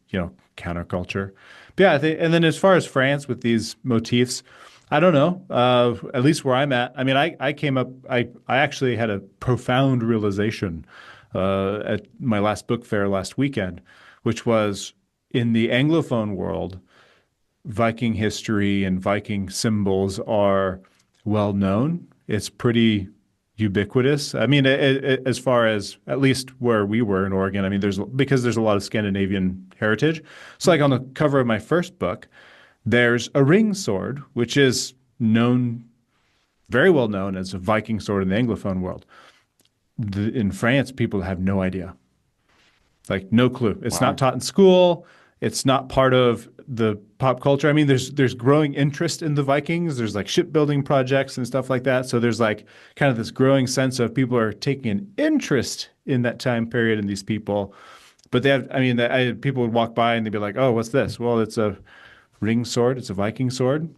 counterculture. But yeah, and then as far as France with these motifs, I don't know. At least where I'm at. I mean, I came up. I actually had a profound realization at my last book fair last weekend, which was in the Anglophone world, Viking history and Viking symbols are well known. It's pretty ubiquitous. I mean, as far as at least where we were in Oregon, I mean, because there's a lot of Scandinavian heritage. So, like on the cover of my first book, there's a ring sword, which is known, very well known as a Viking sword in the Anglophone world. In France, people have no idea, like no clue. It's not Wow. taught in school. It's not part of the pop culture. I mean, there's growing interest in the Vikings. There's like shipbuilding projects and stuff like that. So there's like kind of this growing sense of people are taking an interest in that time period and these people. But they have, I mean, people would walk by and they'd be like, "Oh, what's this?" Well, it's a ring sword. It's a Viking sword.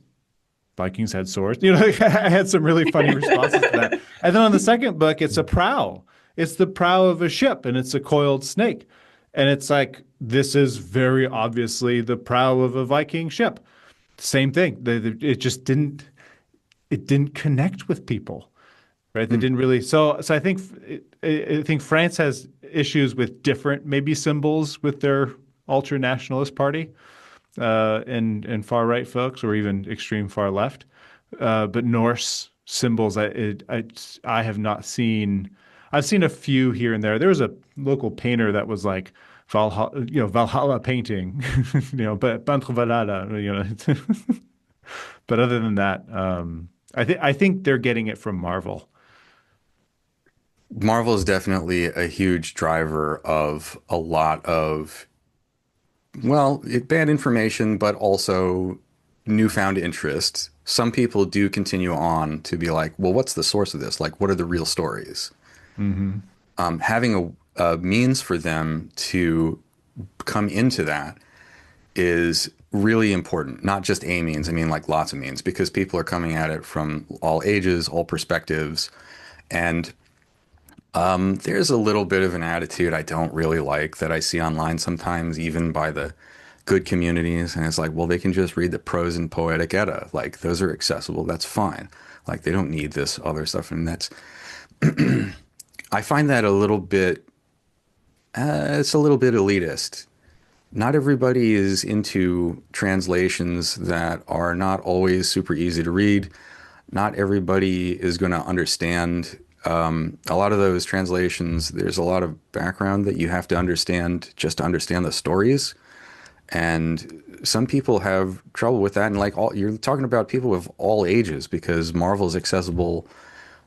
Vikings had swords. I had some really funny responses to that. And then on the second book, it's a prow. It's the prow of a ship, and it's a coiled snake. And it's like, this is very obviously the prow of a Viking ship. Same thing. It just didn't connect with people, right? They Hmm. didn't really. So I think France has issues with different maybe symbols with their ultra nationalist party and far right folks, or even extreme far left. But Norse symbols, I have not seen. I've seen a few here and there. There was a local painter that was like Valhalla painting, but Bantrovalada, But other than that, I think they're getting it from Marvel. Marvel is definitely a huge driver of a lot of, well, bad information, but also newfound interest. Some people do continue on to be like, well, what's the source of this? Like, what are the real stories? Hmm. Having a means for them to come into that is really important. Not just a means, I mean, like lots of means, because people are coming at it from all ages, all perspectives. And there's a little bit of an attitude I don't really like that I see online sometimes, even by the good communities. And it's like, well, they can just read the prose and poetic Edda. Like, those are accessible. That's fine. Like, they don't need this other stuff. And I find that a little bit, it's a little bit elitist. Not everybody is into translations that are not always super easy to read. Not everybody is going to understand. A lot of those translations, there's a lot of background that you have to understand just to understand the stories. And some people have trouble with that. And like you're talking about people of all ages because Marvel is accessible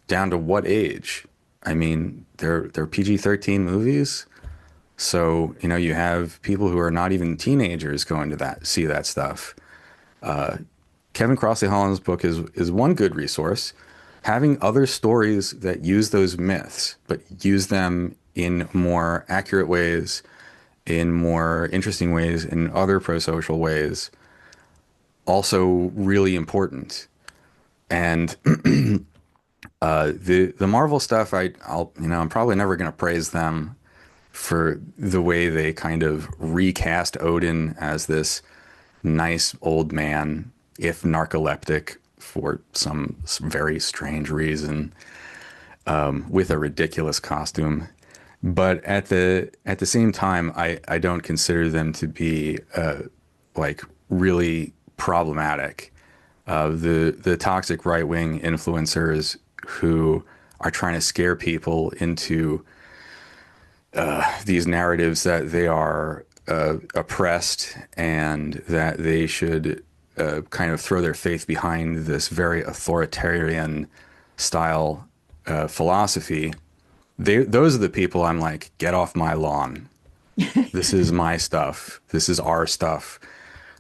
down to what age? I mean, they're PG-13 movies. So, you have people who are not even teenagers going to see that stuff. Kevin Crossley Holland's book is one good resource. Having other stories that use those myths, but use them in more accurate ways, in more interesting ways, in other pro-social ways, also really important. And the Marvel stuff, I'm probably never going to praise them for the way they kind of recast Odin as this nice old man, if narcoleptic for some very strange reason, with a ridiculous costume. But at the same time, I don't consider them to be like really problematic. The toxic right wing influencers who are trying to scare people into these narratives that they are oppressed and that they should kind of throw their faith behind this very authoritarian style philosophy. Those are the people I'm like, get off my lawn. This is my stuff. This is our stuff.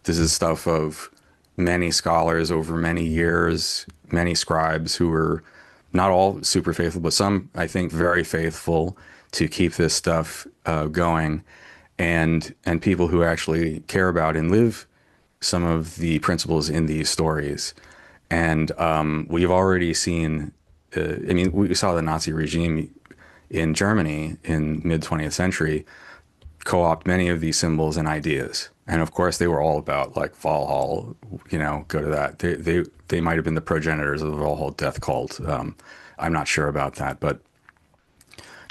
This is stuff of many scholars over many years, many scribes who were not all super faithful, but some, I think, very faithful to keep this stuff going, and people who actually care about and live some of the principles in these stories. And we've already seen, I mean, we saw the Nazi regime in Germany in mid 20th century co-opt many of these symbols and ideas. And of course, they were all about like Valhalla, go to that. They might have been the progenitors of the Valhalla death cult. I'm not sure about that, but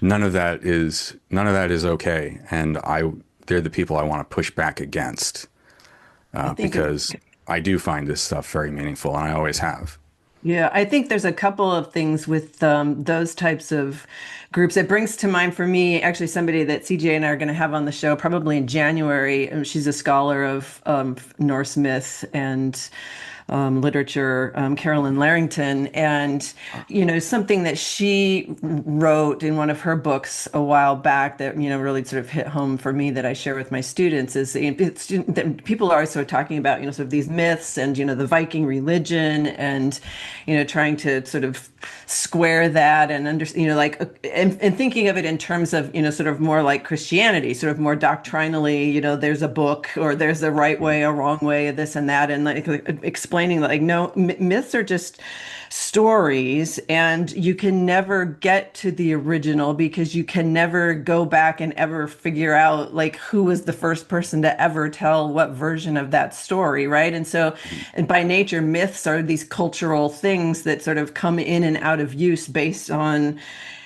none of that is okay. And they're the people I want to push back against I think it, because I do find this stuff very meaningful, and I always have. yeah, I think there's a couple of things with those types of groups. It brings to mind for me actually somebody that CJ and I are going to have on the show probably in January. She's a scholar of Norse myth and literature, Carolyn Larrington. And, something that she wrote in one of her books a while back that, really sort of hit home for me that I share with my students is that people are also talking about, sort of these myths and, the Viking religion and, trying to sort of square that and like, and thinking of it in terms of, sort of more like Christianity, sort of more doctrinally, there's a book or there's a right way, a wrong way, this and that. And like explaining that, like, no, myths are just stories and you can never get to the original because you can never go back and ever figure out like who was the first person to ever tell what version of that story, right? And so, and by nature, myths are these cultural things that sort of come in and out of use based on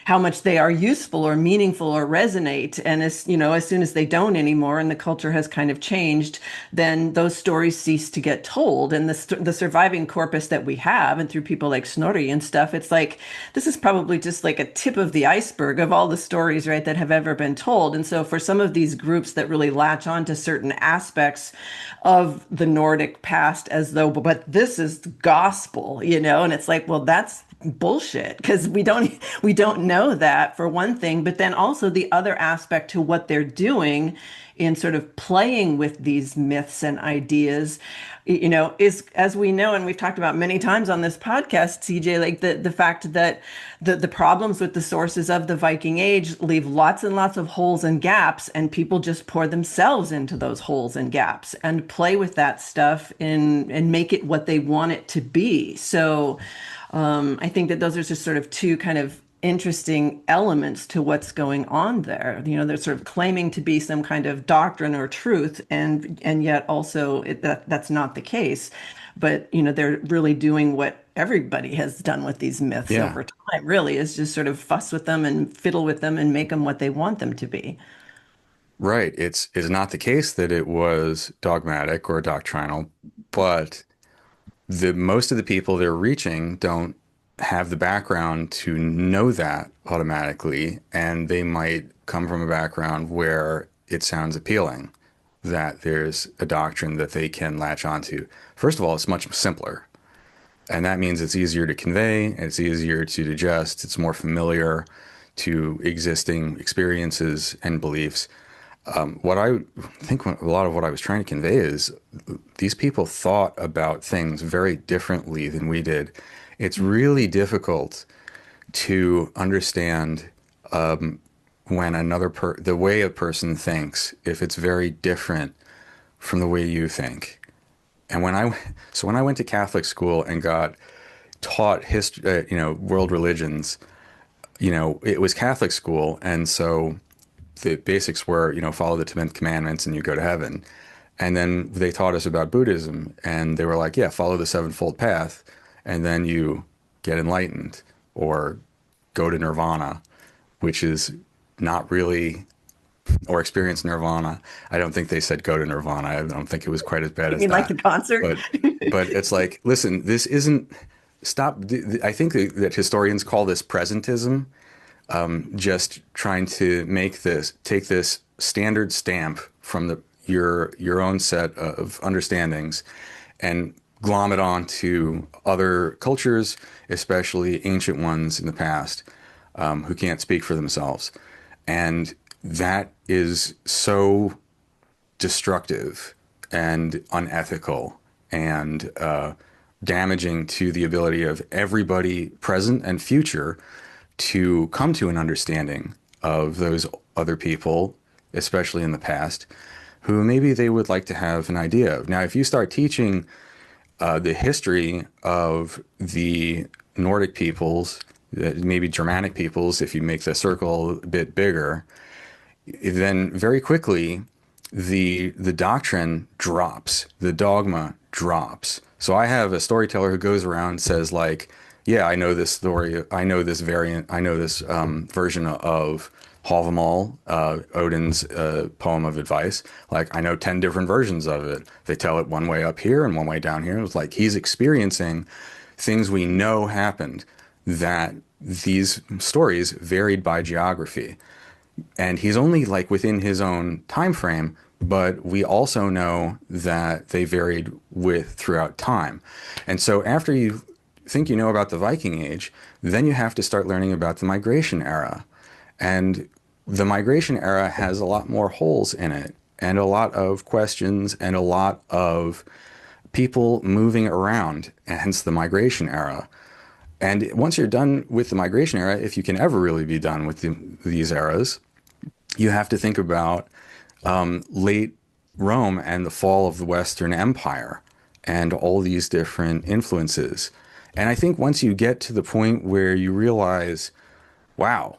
how much they are useful or meaningful or resonate. And as soon as they don't anymore and the culture has kind of changed, then those stories cease to get told. And the surviving corpus that we have, and through people like Snorri and stuff, it's like, this is probably just like a tip of the iceberg of all the stories, right, that have ever been told. And so for some of these groups that really latch on to certain aspects of the Nordic past as though, but this is gospel, and it's like, well, that's bullshit because we don't know that for one thing, but then also the other aspect to what they're doing in sort of playing with these myths and ideas, is, as we know and we've talked about many times on this podcast, CJ, like the fact that the problems with the sources of the Viking Age leave lots and lots of holes and gaps, and people just pour themselves into those holes and gaps and play with that stuff and make it what they want it to be. So I think that those are just sort of two kind of interesting elements to what's going on there. They're sort of claiming to be some kind of doctrine or truth, and yet also that's not the case. But they're really doing what everybody has done with these myths Yeah, over time. Really, is just sort of fuss with them and fiddle with them and make them what they want them to be. right. It's not the case that it was dogmatic or doctrinal, but the most of the people they're reaching don't have the background to know that automatically, and they might come from a background where it sounds appealing that there's a doctrine that they can latch onto. First of all, it's much simpler, and that means it's easier to convey, it's easier to digest, it's more familiar to existing experiences and beliefs. What I think a lot of what I was trying to convey is these people thought about things very differently than we did. It's really difficult to understand when the way a person thinks if it's very different from the way you think. And when I went to Catholic school and got taught history, world religions, it was Catholic school, and so the basics were, follow the 10 commandments and you go to heaven. And then they taught us about Buddhism, and they were like, yeah, follow the sevenfold path and then you get enlightened or go to nirvana, which is not really, or experience nirvana. I don't think they said go to nirvana. I don't think it was quite as bad You as mean like that. the concert? But but it's like, listen, this isn't stop. I think that historians call this presentism, just trying to take this standard stamp from your own set of understandings and glom it on to other cultures, especially ancient ones in the past, who can't speak for themselves. And that is so destructive and unethical and damaging to the ability of everybody present and future to come to an understanding of those other people, especially in the past, who maybe they would like to have an idea of. Now, if you start teaching the history of the Nordic peoples, maybe Germanic peoples, if you make the circle a bit bigger, then very quickly the doctrine drops, the dogma drops. So I have a storyteller who goes around and says like, yeah, I know this story, I know this variant, I know this version of Havamal, Odin's poem of advice. Like I know 10 different versions of it. They tell it one way up here and one way down here. It was like he's experiencing things we know happened, that these stories varied by geography, and he's only like within his own time frame, but we also know that they varied with throughout time. And so after you think you know about the Viking Age, then you have to start learning about the migration era. And the migration era has a lot more holes in it, and a lot of questions, and a lot of people moving around, hence the migration era. And once you're done with the migration era, if you can ever really be done with these eras, you have to think about late Rome and the fall of the Western Empire and all these different influences. And I think once you get to the point where you realize, wow,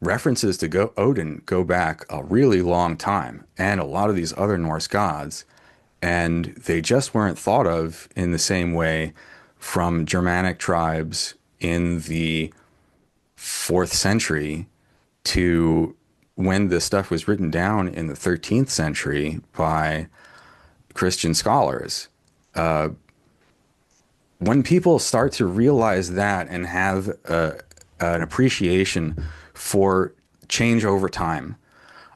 references to Odin go back a really long time, and a lot of these other Norse gods, and they just weren't thought of in the same way from Germanic tribes in the fourth century to when this stuff was written down in the 13th century by Christian scholars. When people start to realize that and have an appreciation for change over time,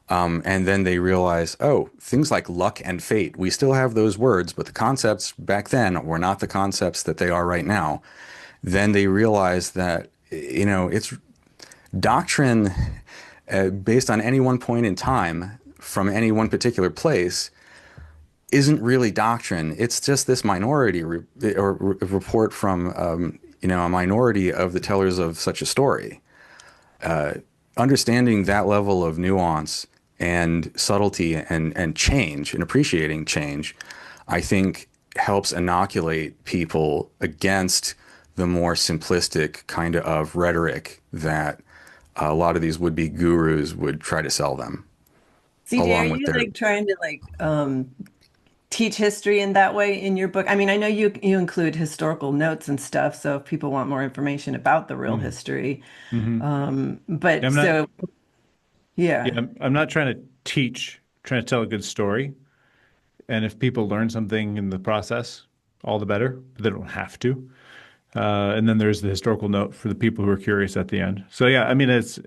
and then they realize, oh, things like luck and fate, we still have those words, but the concepts back then were not the concepts that they are right now. Then they realize that, you know, it's doctrine based on any one point in time from any one particular place isn't really doctrine. It's just this minority report from, you know, a minority of the tellers of such a story. Understanding that level of nuance and subtlety and change and appreciating change, I think helps inoculate people against the more simplistic kind of rhetoric that a lot of these would-be gurus would try to sell them, CJ, are along with you their. like trying to like teach history in that way in your book? I mean, I know you include historical notes and stuff, so if people want more information about the real Mm. history, Hmm. but I'm not, so yeah, yeah. I'm not trying to teach, trying to tell a good story. And if people learn something in the process, all the better. But they don't have to. And then there's the historical note for the people who are curious at the end. So yeah, I mean, it's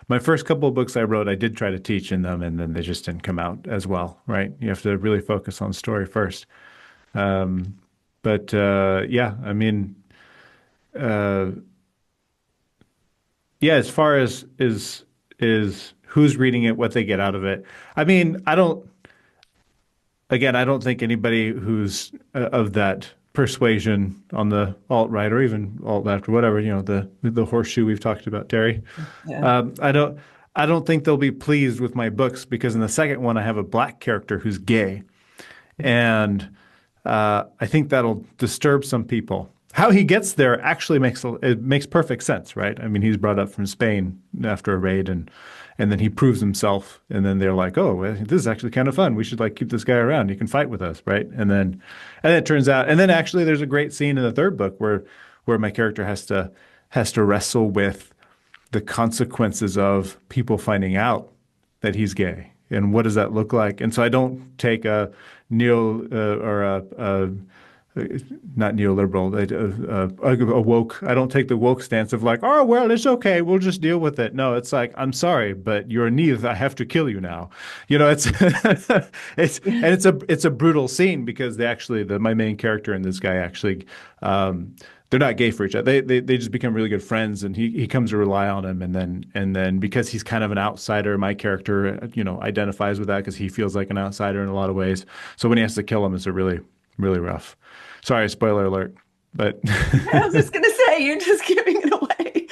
my first couple of books I wrote, I did try to teach in them, and then they just didn't come out as well, right? You have to really focus on story first. Um, but yeah, I mean, uh, yeah, as far as is who's reading it, what they get out of it. I mean, I don't. Again, I don't think anybody who's of that persuasion on the alt right or even alt left or whatever, you know, the horseshoe we've talked about, Terry. Yeah. Um, I don't I don't think they'll be pleased with my books because in the second one I have a black character who's gay, and I think that'll disturb some people. How he gets there actually it makes perfect sense, right? I mean, he's brought up from Spain after a raid, and then he proves himself, and then they're like, "Oh, well, this is actually kind of fun. We should like keep this guy around. He can fight with us, right?" And it turns out, and then actually, there's a great scene in the third book where my character has to wrestle with the consequences of people finding out that he's gay and what does that look like. And so I don't take a neo or a not neoliberal, a woke. I don't take the woke stance of like, oh well, it's okay, we'll just deal with it. No, it's like, I'm sorry, but you're a Neve. I have to kill you now. You know, it's it's a brutal scene because my main character and this guy actually they're not gay for each other. They just become really good friends, and he comes to rely on him, and then because he's kind of an outsider, my character identifies with that because he feels like an outsider in a lot of ways. So when he has to kill him, it's a really rough. Sorry, spoiler alert, but I was just gonna say, you're just giving it away.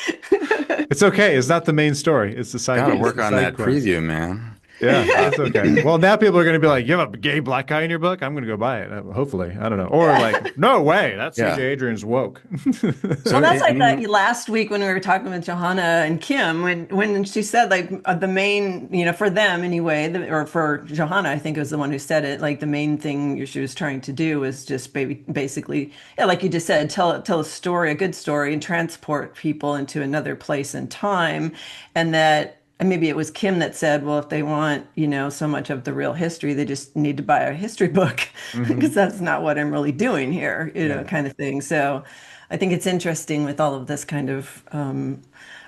it's okay. It's not the main story. It's the side. Gotta It's work the on side that quest. preview, man. Yeah, it's okay. Well, now people are going to be like, "You have a gay black guy in your book? I'm going to go buy it." Hopefully, I don't know. Or like, "No way, that's Yeah. CJ Adrian's woke." Well, So, that's like that mean, last week when we were talking with Johanna and Kim, when she said like the main, for them anyway, or for Johanna, I think it was the one who said it, like the main thing she was trying to do was just basically, yeah, like you just said, tell a story, a good story, and transport people into another place and time, and that. And maybe it was Kim that said, well, if they want, so much of the real history, they just need to buy a history book because hmm that's not what I'm really doing here, Yeah. kind of thing. So I think it's interesting with all of this kind of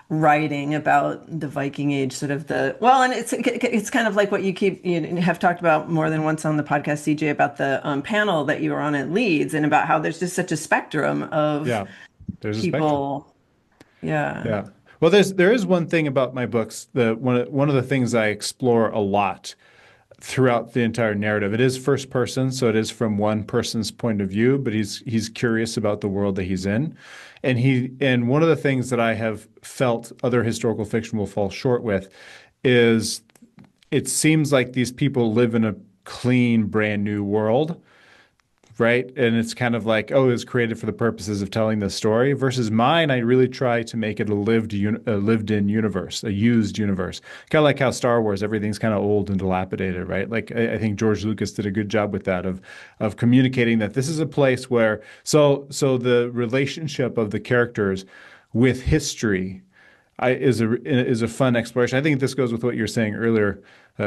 writing about the Viking Age, sort of well, and it's kind of like what you have talked about more than once on the podcast, CJ, about the panel that you were on at Leeds, and about how there's just such a spectrum of Yeah. There's a spectrum. people. Yeah. Yeah. Well, there is one thing about my books that one of the things I explore a lot throughout the entire narrative. It is first person, so it is from one person's point of view, but he's curious about the world that he's in. And one of the things that I have felt other historical fiction will fall short with is it seems like these people live in a clean, brand new world, right? And it's kind of like, oh, it was created for the purposes of telling this story. Versus mine, I really try to make it a lived-in universe, a used universe. Kind of like how Star Wars, everything's kind of old and dilapidated, right? Like I think George Lucas did a good job with that of communicating that this is a place where so the relationship of the characters with history is a fun exploration. I think this goes with what you were saying earlier,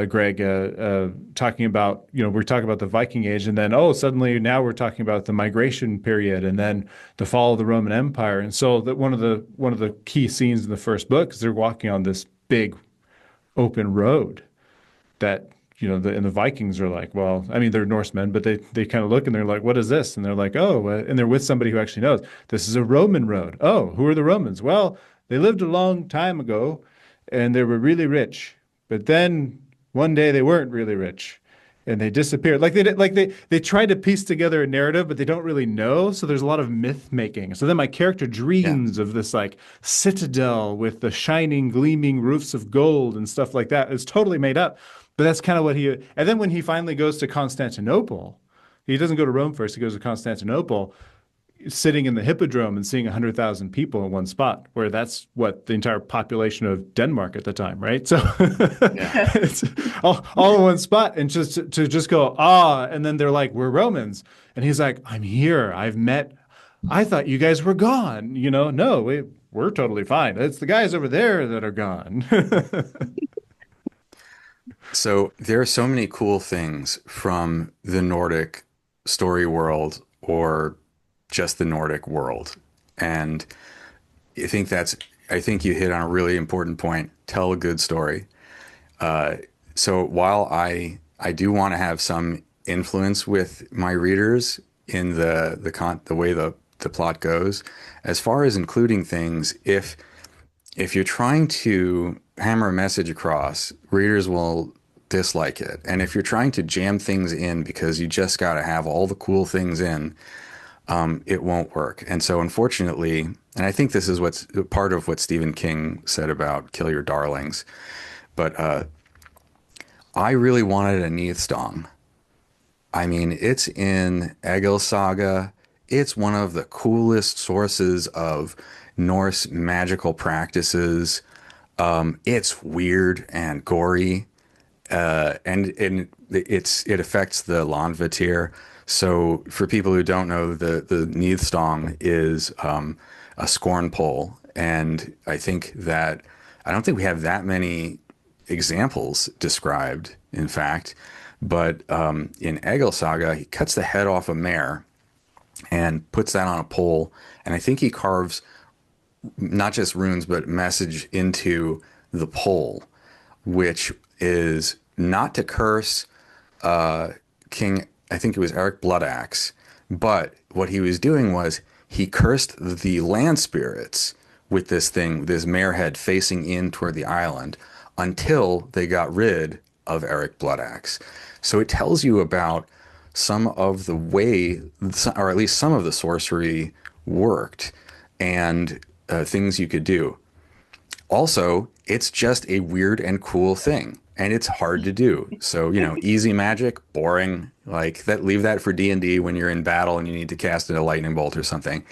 Greg, talking about, we're talking about the Viking Age, and then, oh, suddenly now we're talking about the migration period and then the fall of the Roman Empire. And so that one of the key scenes in the first book is they're walking on this big open road that, and the Vikings are like, well, I mean, they're Norsemen, but they kind of look and they're like, what is this? And they're like, oh, and they're with somebody who actually knows. This is a Roman road. Oh, who are the Romans? Well, they lived a long time ago and they were really rich. But then one day they weren't really rich and they disappeared. Like they try to piece together a narrative, but they don't really know. So there's a lot of myth making. So then my character yeah. dreams of this like citadel with the shining, gleaming roofs of gold and stuff like that. It's totally made up. But that's kind of what and then when he finally goes to Constantinople, he doesn't go to Rome first, he goes to Constantinople, sitting in the hippodrome and seeing 100,000 people in one spot, where that's what the entire population of Denmark at the time, right? So Yeah. it's all in one spot, and just to just go, ah, and then they're like, we're Romans. And he's like, I'm here. I thought you guys were gone. No, we're totally fine. It's the guys over there that are gone. So there are so many cool things from the Nordic story world or just the Nordic world. And I think you hit on a really important point. Tell a good story. Uh, so while I do want to have some influence with my readers in the way the plot goes, as far as including things, if you're trying to hammer a message across, readers will dislike it. And if you're trying to jam things in because you just got to have all the cool things in, it won't work. And so, unfortunately, and I think this is what's part of what Stephen King said about Kill Your Darlings, but I really wanted a Nithstong. I mean, it's in Egil Saga. It's one of the coolest sources of Norse magical practices. It's weird and gory, and it affects the Landvatir. So for people who don't know, the Nithstong is a scorn pole, and I don't think we have that many examples described, in fact. But in Egil Saga, he cuts the head off a mare and puts that on a pole, and I think he carves not just runes but message into the pole, which is not to curse King. I think it was Eric Bloodaxe, but what he was doing was he cursed the land spirits with this thing, this mare head facing in toward the island until they got rid of Eric Bloodaxe. So it tells you about some of the way, or at least some of the sorcery worked and things you could do. Also, it's just a weird and cool thing, and it's hard to do. So, easy magic, boring, like that, leave that for D&D when you're in battle and you need to cast a lightning bolt or something.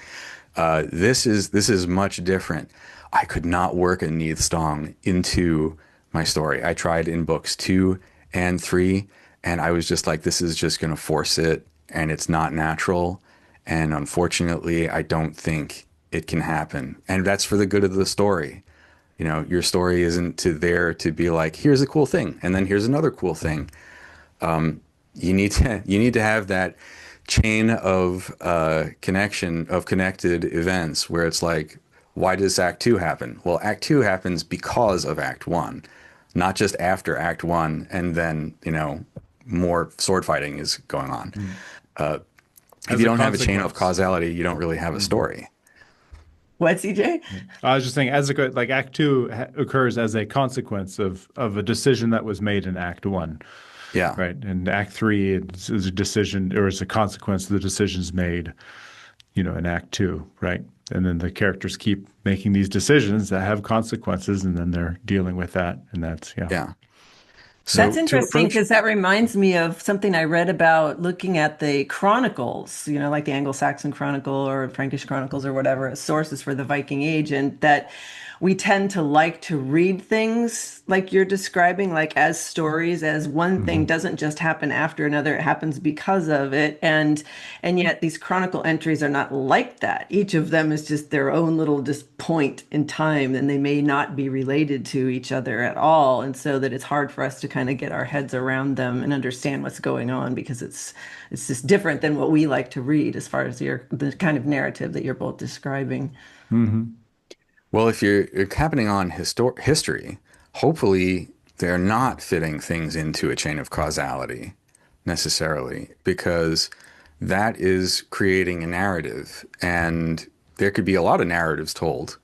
This is much different. I could not work a Neath Stong into my story. I tried in books 2 and 3, and I was just like, this is just going to force it, and it's not natural. And unfortunately, I don't think it can happen. And that's for the good of the story. Your story isn't there to be like, here's a cool thing, and then here's another cool thing. You need to have that chain of connection of connected events where it's like, why does Act Two happen? Well, Act Two happens because of Act One, not just after Act One, and then more sword fighting is going on. Uh, if As you a don't have a chain of consequence. causality, you don't really have a story. What, CJ? I was just saying, like Act Two occurs as a consequence of a decision that was made in Act One, Yeah. right? And Act Three is a decision or is a consequence of the decisions made, in Act Two, right? And then the characters keep making these decisions that have consequences, and then they're dealing with that, and that's yeah. Yeah. So That's to interesting approach, because that reminds me of something I read about looking at the chronicles, like the Anglo-Saxon Chronicle or Frankish Chronicles or whatever, as sources for the Viking Age, and that we tend to like to read things like you're describing, like as stories, as one thing Hmm. doesn't just happen after another, it happens because of it. And yet these chronicle entries are not like that. Each of them is just their own little just point in time, and they may not be related to each other at all. And so that it's hard for us to kind of get our heads around them and understand what's going on because it's just different than what we like to read as far as the kind of narrative that you're both describing. well, if you're happening on history, hopefully they're not fitting things into a chain of causality necessarily, because that is creating a narrative, and there could be a lot of narratives told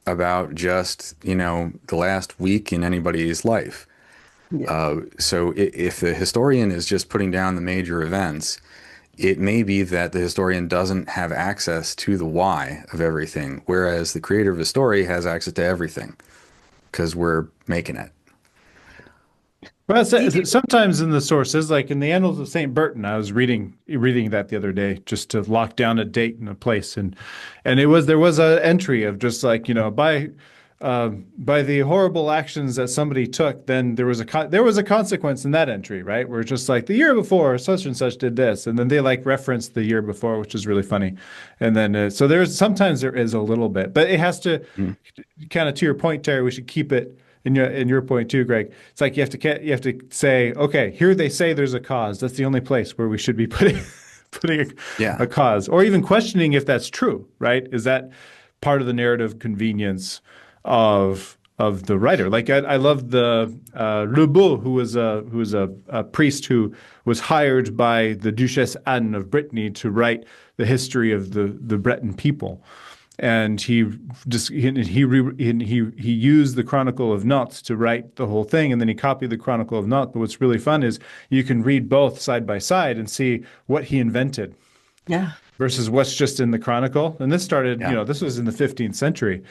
about just, the last week in anybody's life. Yeah. So if the historian is just putting down the major events, it may be that the historian doesn't have access to the why of everything, whereas the creator of the story has access to everything because we're making it. Well, CJ, sometimes in the sources, like in the Annals of Saint Bertin, I was reading that the other day just to lock down a date and a place, and there was a entry of just like by the horrible actions that somebody took, then there was a consequence in that entry, right? Where it's just like the year before such and such did this, and then they like referenced the year before, which is really funny, and then so there is a little bit, but it has to Mm. kind of to your point, Terry. We should keep it in your point too, Greg. It's like you have to say, okay, here they say there's a cause. That's the only place where we should be putting putting a Yeah. cause, or even questioning if that's true, right? Is that part of the narrative convenience of the writer? Like I love the Le Beau, who was a priest who was hired by the Duchesse Anne of Brittany to write the history of the Breton people. And he used the Chronicle of Nantes to write the whole thing, and then he copied the Chronicle of Nantes. But what's really fun is you can read both side by side and see what he invented yeah. versus what's just in the Chronicle. And this started, Yeah. this was in the 15th century.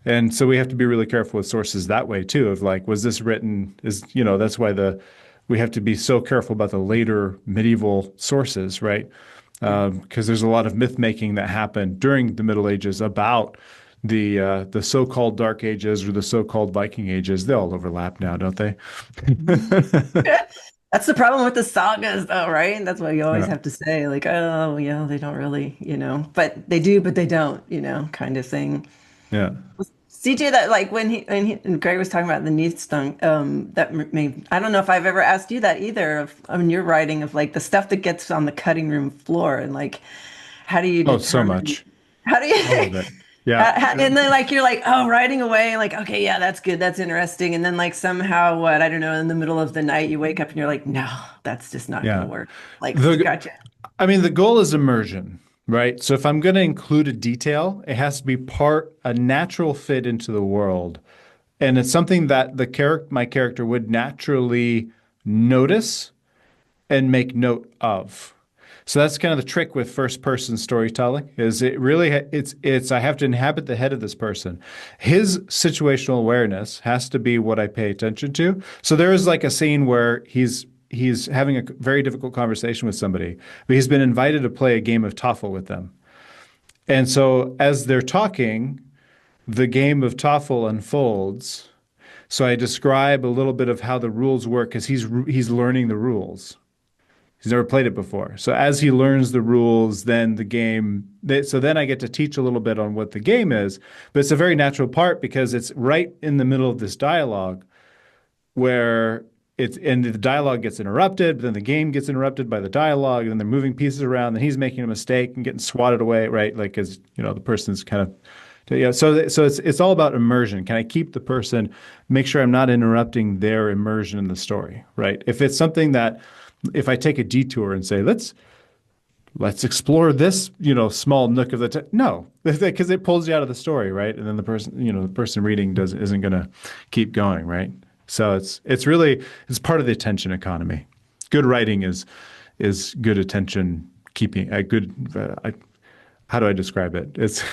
And so we have to be really careful with sources that way too, of like, was this written, that's why we have to be so careful about the later medieval sources, right? Because there's a lot of myth making that happened during the Middle Ages about the so-called Dark Ages or the so-called Viking Ages. They all overlap now, don't they? That's the problem with the sagas, though, right? That's why you always Yeah. have to say, like, oh, they don't really, but they do, but they don't, kind of thing. Yeah. CJ, that like and Greg was talking about the Neath Stung, made, I don't know if I've ever asked you that either of your writing of like the stuff that gets on the cutting room floor and like how do you Oh, so determine much. how do you All of it. Yeah. and then like you're like, oh, writing away, like, okay, yeah, that's good, that's interesting, and then like somehow what, I don't know, in the middle of the night you wake up and you're like, no, that's just not gonna Yeah. work. Like, The gotcha. I mean, the goal is immersion, right? So if I'm going to include a detail, it has to be a natural fit into the world. And it's something that my character would naturally notice and make note of. So that's kind of the trick with first person storytelling is it really it's I have to inhabit the head of this person. His situational awareness has to be what I pay attention to. So there is like a scene where he's having a very difficult conversation with somebody, but he's been invited to play a game of Toffle with them. And so as they're talking, the game of Toffle unfolds. So I describe a little bit of how the rules work because he's learning the rules. He's never played it before. So as he learns the rules, then so then I get to teach a little bit on what the game is. But it's a very natural part because it's right in the middle of this dialogue where and the dialogue gets interrupted, but then the game gets interrupted by the dialogue, and then they're moving pieces around, and he's making a mistake and getting swatted away, right? Like, because the person's kind of yeah. So it's all about immersion. Can I keep the person, make sure I'm not interrupting their immersion in the story, right? If it's something that if I take a detour and say, let's explore this, small nook of no, because it pulls you out of the story, right? And then the person reading isn't going to keep going, right? So it's really it's part of the attention economy. Good writing is good attention keeping. A good how do I describe it? It's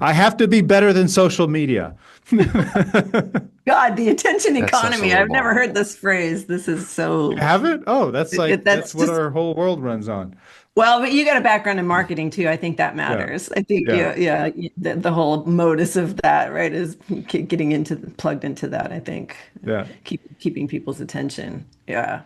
I have to be better than social media. God, the attention That's such a economy. low I've never bar. heard this phrase. This is You so, haven't? Oh, that's that's what just, our whole world runs on. well, but you got a background in marketing too. I think that Yeah. matters. I think, Yeah. yeah, yeah, the whole modus of that, right, is getting plugged into that, I think. Yeah. Keeping people's attention. Yeah.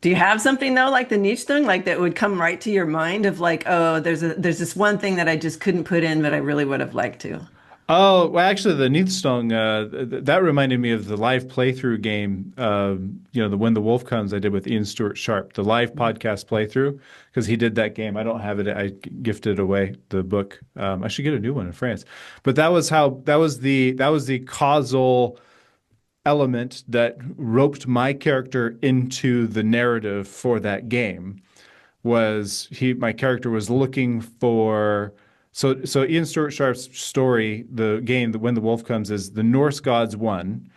Do you have something though, like the niche thing, like that would come right to your mind of like, oh, there's this one thing that I just couldn't put in, but I really would have liked to. Oh, well, actually, the Neathstone, that reminded me of the live playthrough game, the When the Wolf Comes I did with Ian Stewart Sharp, the live podcast playthrough, because he did that game. I don't have it. I gifted away the book. I should get a new one in France. But that was the causal element that roped my character into the narrative for that game was my character was looking for so Ian Stewart Sharp's story, the game, When the Wolf Comes, is the Norse gods won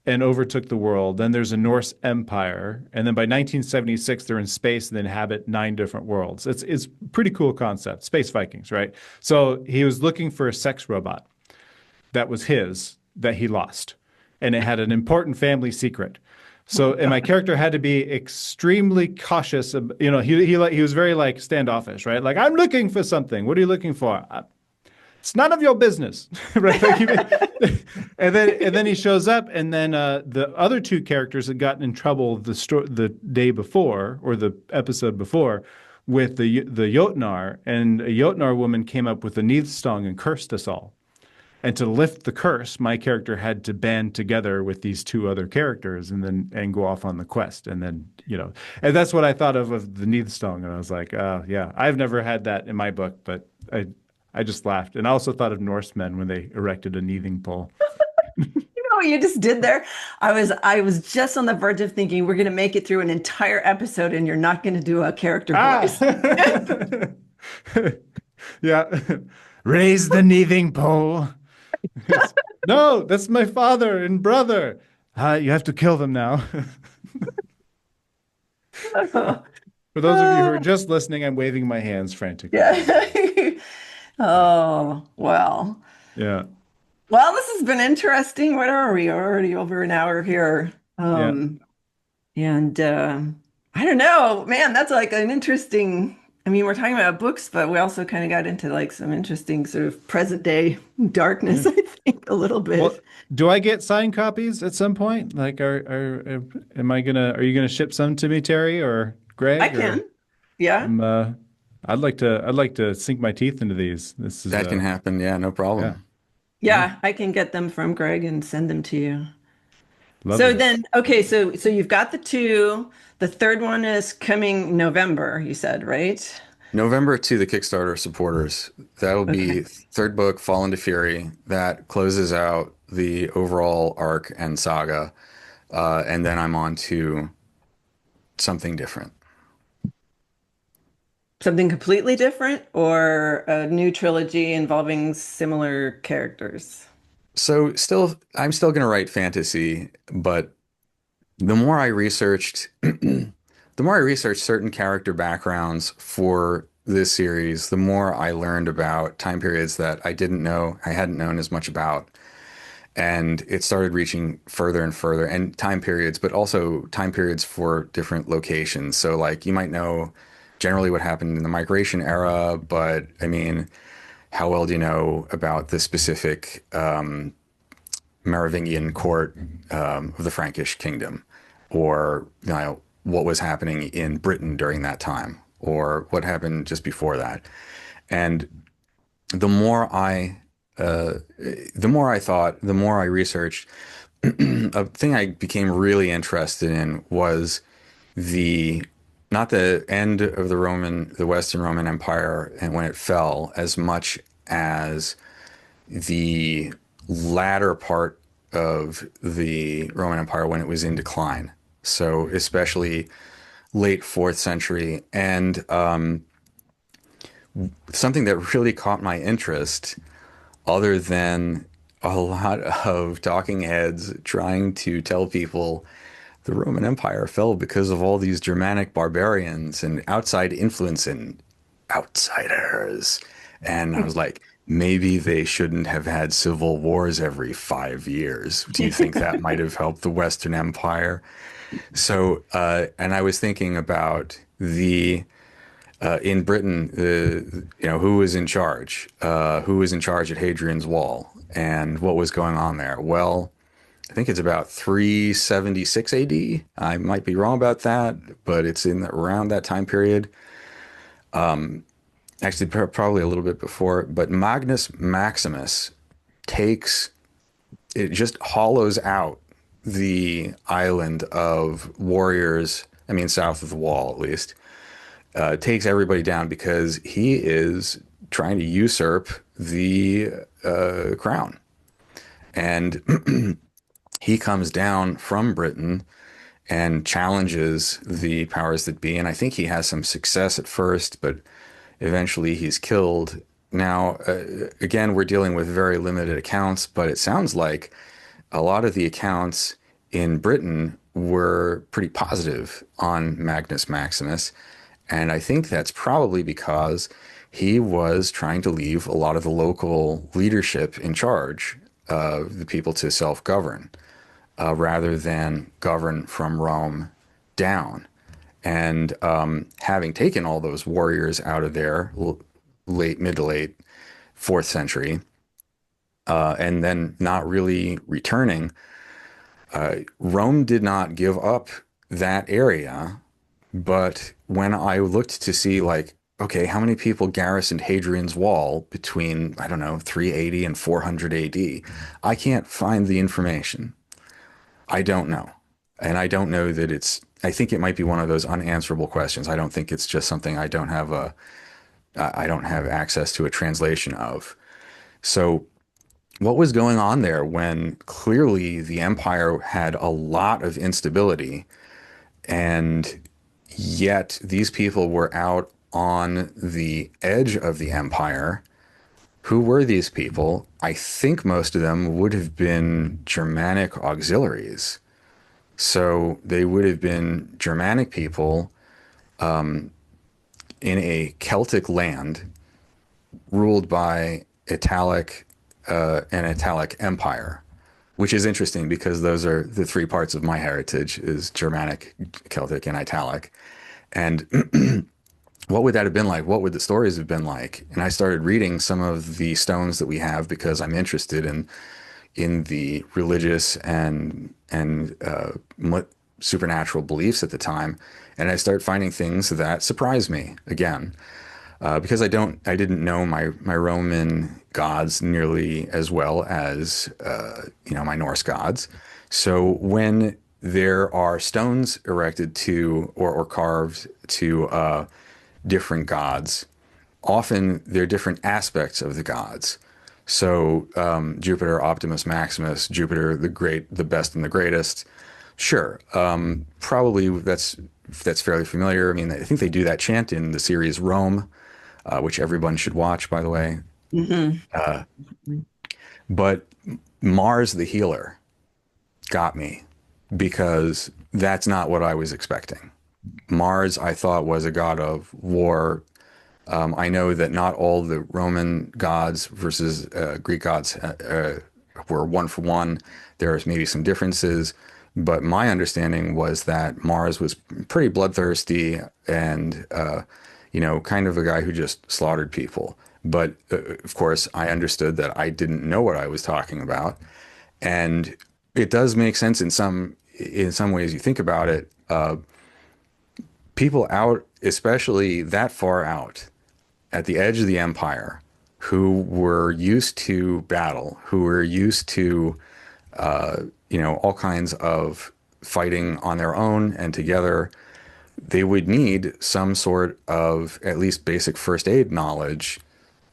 and overtook the world. Then there's a Norse empire, and then by 1976 they're in space and they inhabit 9 different worlds. It's pretty cool concept, space Vikings, right? So he was looking for a sex robot that was his that he lost, and it had an important family secret. So, and my character had to be extremely cautious. He was very like standoffish, right? Like, I'm looking for something. What are you looking for? It's none of your business, right? And then he shows up, and then the other two characters had gotten in trouble the day before or the episode before with the Jotnar, and a Jotnar woman came up with a Neathstong and cursed us all. And to lift the curse, my character had to band together with these two other characters and go off on the quest. And then, and that's what I thought of the Neathstone. And I was like, yeah, I've never had that in my book, but I just laughed. And I also thought of Norsemen when they erected a neathing pole. You know what you just did there? I was just on the verge of thinking we're gonna make it through an entire episode and you're not gonna do a character Ah! voice. Yeah. Raise the neathing pole. No, that's my father and brother. You have to kill them now. For those of you who are just listening, I'm waving my hands frantically. Yeah. Oh, well. Yeah. Well, this has been interesting. What are we? Already over an hour here. Yeah. And I don't know, man, that's like an interesting. I mean, we're talking about books, but we also kind of got into like some interesting sort of present day Yeah. darkness, I think, a little Well, bit. do I get signed copies at some point? Like, are you gonna ship some to me, Terry or I Greg, or can. Yeah. I'm, I'd like to sink my teeth into these. This is, That can happen. Yeah, no yeah, problem. yeah, Yeah, I can get them from Greg and send them to you. So lovely. then, okay, so you've got the two. The third one is coming November, you said, right? November to the Kickstarter supporters. That'll Okay. be third book, Fall into Fury. That closes out the overall arc and saga. And then I'm on to something different. Something completely different or a new trilogy involving similar characters? So I'm still going to write fantasy, but the more I researched, the more I researched certain character backgrounds for this series, the more I learned about time periods that I hadn't known as much about. And it started reaching further and further, and time periods, but also time periods for different locations. So, like, you might know generally what happened in the migration era, but I mean, how well do you know about the specific Merovingian court of the Frankish kingdom, or what was happening in Britain during that time, or what happened just before that. And the more I, the more I thought, the more I researched, a thing I became really interested in was the not the end of the Western Roman Empire and when it fell, as much as the latter part of the Roman Empire when it was in decline. So especially late fourth century, and something that really caught my interest, other than a lot of talking heads trying to tell people the Roman Empire fell because of all these Germanic barbarians and outside influence and outsiders. And I was like, maybe they shouldn't have had civil wars every 5 years. Do you think that might have helped the Western Empire? So, and I was thinking about the in Britain, who was in charge, who was in charge at Hadrian's Wall, and what was going on there. Well, I think it's about 376 AD. I might be wrong about that, but it's in around that time period. Actually, probably a little bit before. But Magnus Maximus takes it, just hollows out the island of warriors. I mean, south of the wall at least, takes everybody down because he is trying to usurp the crown. And he comes down from Britain and challenges the powers that be. And I think he has some success at first, but eventually he's killed. Now, again, we're dealing with very limited accounts, but it sounds like a lot of the accounts in Britain were pretty positive on Magnus Maximus. And I think that's probably because he was trying to leave a lot of the local leadership in charge, the people to self-govern, rather than govern from Rome down. And having taken all those warriors out of there, mid to late fourth century, and then not really returning, Rome did not give up that area. But when I looked to see, like, okay, how many people garrisoned Hadrian's Wall between, I don't know, 380 and 400 AD, I can't find the information. I don't know. And I don't know that I think it might be one of those unanswerable questions. I don't think it's just something I don't have access to a translation of. So what was going on there when clearly the empire had a lot of instability, and yet these people were out on the edge of the empire? Who were these people? I think most of them would have been Germanic auxiliaries. So they would have been Germanic people in a Celtic land ruled by an Italic empire, which is interesting because those are the three parts of my heritage: is Germanic, Celtic, and Italic. And what would that have been like? What would the stories have been like? And I started reading some of the stones that we have because I'm interested in the religious and supernatural beliefs at the time, and I started finding things that surprised me again, because I didn't know my Roman gods nearly as well as my Norse gods. So when there are stones erected to or carved to different gods, often they're different aspects of the gods. So Jupiter, Optimus Maximus, Jupiter the Great, the best and the greatest. Sure, probably that's that's fairly familiar. I mean, I think they do that chant in the series Rome, which everyone should watch, by the way. Hmm. But Mars the healer got me because that's not what I was expecting. Mars, I thought, was a god of war. I know that not all the Roman gods versus Greek gods were one for one. There's maybe some differences, but my understanding was that Mars was pretty bloodthirsty and, kind of a guy who just slaughtered people. But of course, I understood that I didn't know what I was talking about, and it does make sense in some ways. You think about it, people out, especially that far out at the edge of the empire, who were used to battle, who were used to, all kinds of fighting on their own and together, they would need some sort of at least basic first aid knowledge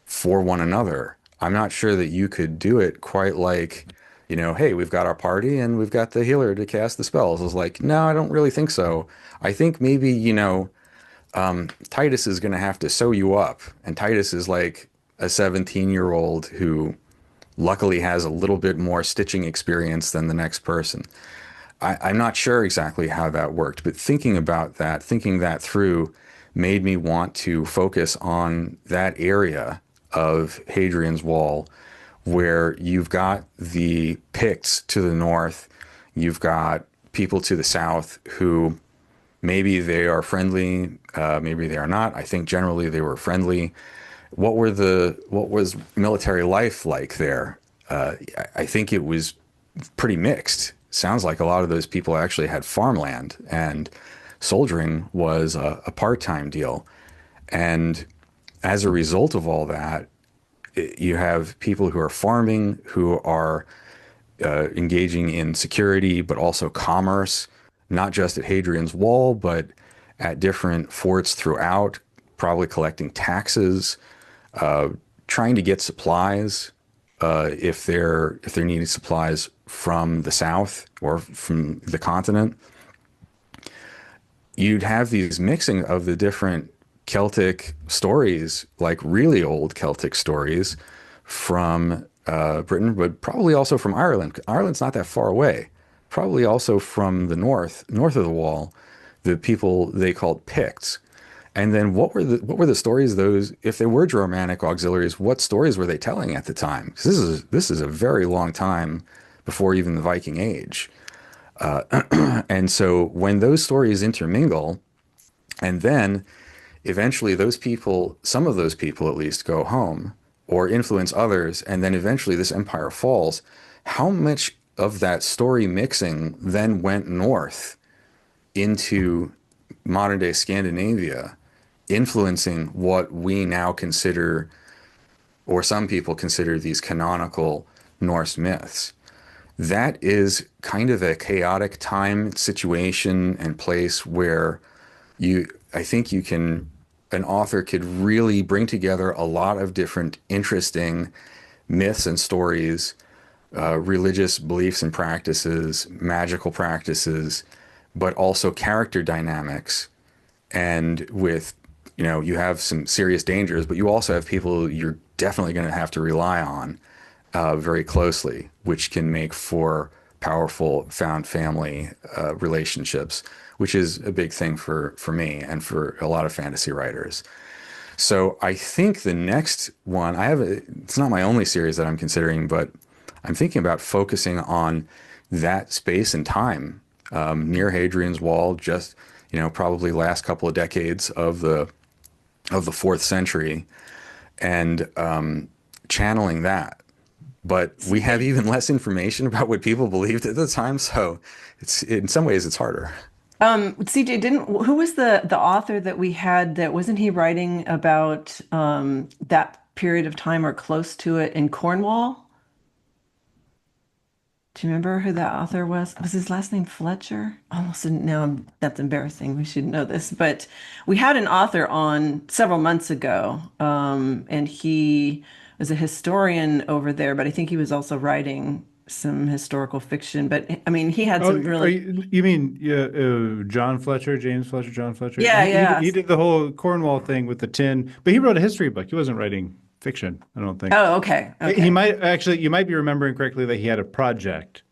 for one another. I'm not sure that you could do it quite like, hey, we've got our party and we've got the healer to cast the spells. I was like, no, I don't really think so. I think maybe, Titus is going to have to sew you up. And Titus is like a 17-year-old who luckily has a little bit more stitching experience than the next person. I'm not sure exactly how that worked, but thinking that through made me want to focus on that area of Hadrian's Wall where you've got the Picts to the north, you've got people to the south who maybe they are friendly, maybe they are not. I think generally they were friendly. What was military life like there? I think it was pretty mixed. Sounds like a lot of those people actually had farmland, and soldiering was a part-time deal. And as a result of all that, you have people who are farming, who are engaging in security, but also commerce, not just at Hadrian's Wall, but at different forts throughout, probably collecting taxes, trying to get supplies if they're needing supplies from the south or from the continent. You'd have these mixing of the different Celtic stories, like really old Celtic stories from Britain, but probably also from Ireland. Ireland's not that far away. Probably also from the north of the wall, the people they called Picts. And then what were the stories those if they were Germanic auxiliaries, what stories were they telling at the time? 'Cause this is a very long time before even the Viking Age. And so when those stories intermingle, and then eventually some of those people at least go home or influence others, and then eventually this empire falls, how much of that story mixing then went north into modern day Scandinavia, influencing what we now consider, or some people consider, these canonical Norse myths? That is kind of a chaotic time, situation, and place where I think an author could really bring together a lot of different interesting myths and stories, religious beliefs and practices, magical practices, but also character dynamics. And you have some serious dangers, but you also have people you're definitely going to have to rely on very closely, which can make for powerful found family relationships, which is a big thing for me and for a lot of fantasy writers. So I think the next one it's not my only series that I'm considering, but I'm thinking about focusing on that space and time near Hadrian's Wall, just probably last couple of decades of the fourth century, and channeling that. But we have even less information about what people believed at the time, so it's in some ways it's harder. CJ, didn't who was the author that we had that wasn't he writing about that period of time or close to it in Cornwall? Do you remember who that author was? Was his last name Fletcher? Almost didn't know. That's embarrassing. We should know this. But we had an author on several months ago, and he was a historian over there, but I think he was also writing some historical fiction, but I mean, he had Oh, some are really, you mean yeah, John Fletcher, James Fletcher, John Fletcher? yeah, yeah. He did the whole Cornwall thing with the tin, but he wrote a history book. He wasn't writing fiction, I don't think. Oh, okay, He okay, might actually, you might be remembering correctly that he had a project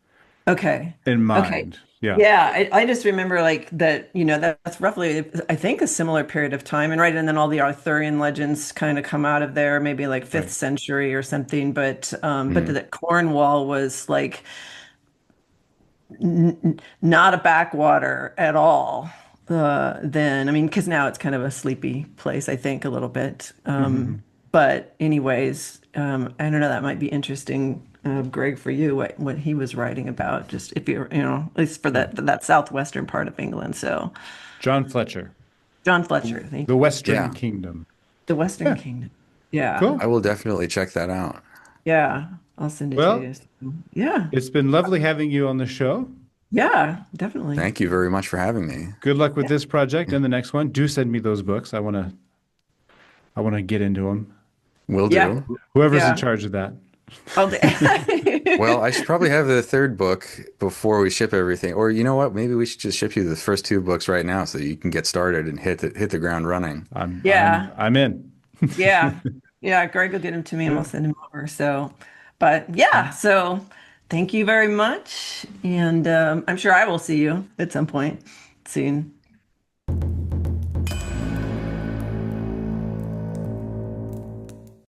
okay, in okay. mind. Yeah, Yeah, I just remember like that, that's roughly, I think, a similar period of time. And right, and then all the Arthurian legends kind of come out of there, maybe like fifth right. century or something. But Mm. that Cornwall was like not a backwater at all. Then, I mean, because now it's kind of a sleepy place, I think, a little bit. Hmm. But anyways, I don't know, that might be interesting, Greg, for you, what he was writing about, just if you're, at least for Yeah. that southwestern part of England. So John Fletcher, John Fletcher, thank The you. Western Yeah, Kingdom. The Western Yeah, Kingdom. Yeah. I cool. will definitely check that out. Yeah. I'll send it to Well, you. So, yeah. it's been lovely having you on the show. Yeah, definitely. Thank you very much for having me. Good luck with Yeah. this project and the next one. Do send me those books. I want to get into them. Will Yeah. do. Whoever's in Yeah. charge of that. I'll do- Well, I should probably have the third book before we ship everything. Or you know what? Maybe we should just ship you the first two books right now so you can get started and hit the ground running. Yeah. I'm in. Yeah. Yeah. Greg will get him to me and we'll Yeah. send him over. So, but yeah. So thank you very much. And I'm sure I will see you at some point soon.